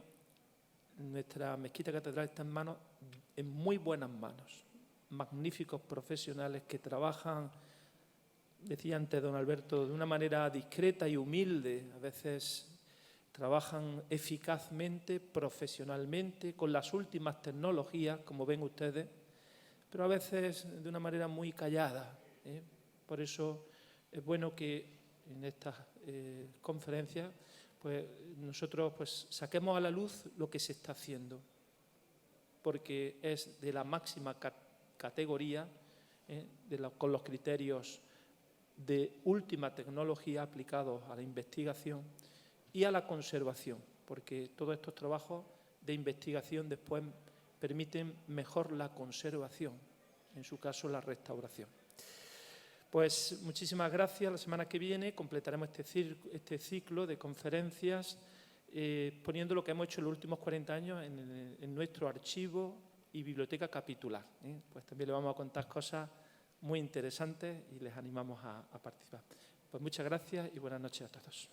nuestra mezquita catedral está en muy buenas manos. Magníficos profesionales que trabajan, decía antes don Alberto, de una manera discreta y humilde. A veces trabajan eficazmente, profesionalmente, con las últimas tecnologías, como ven ustedes, pero a veces de una manera muy callada. Por eso es bueno que en estas conferencias pues, nosotros pues, saquemos a la luz lo que se está haciendo, porque es de la máxima categoría, con los criterios de última tecnología aplicados a la investigación y a la conservación, porque todos estos trabajos de investigación después permiten mejor la conservación, en su caso la restauración. Pues muchísimas gracias. La semana que viene completaremos este ciclo de conferencias poniendo lo que hemos hecho en los últimos 40 años en nuestro archivo y biblioteca capitular. Pues también le vamos a contar cosas muy interesantes y les animamos a participar. Pues muchas gracias y buenas noches a todos.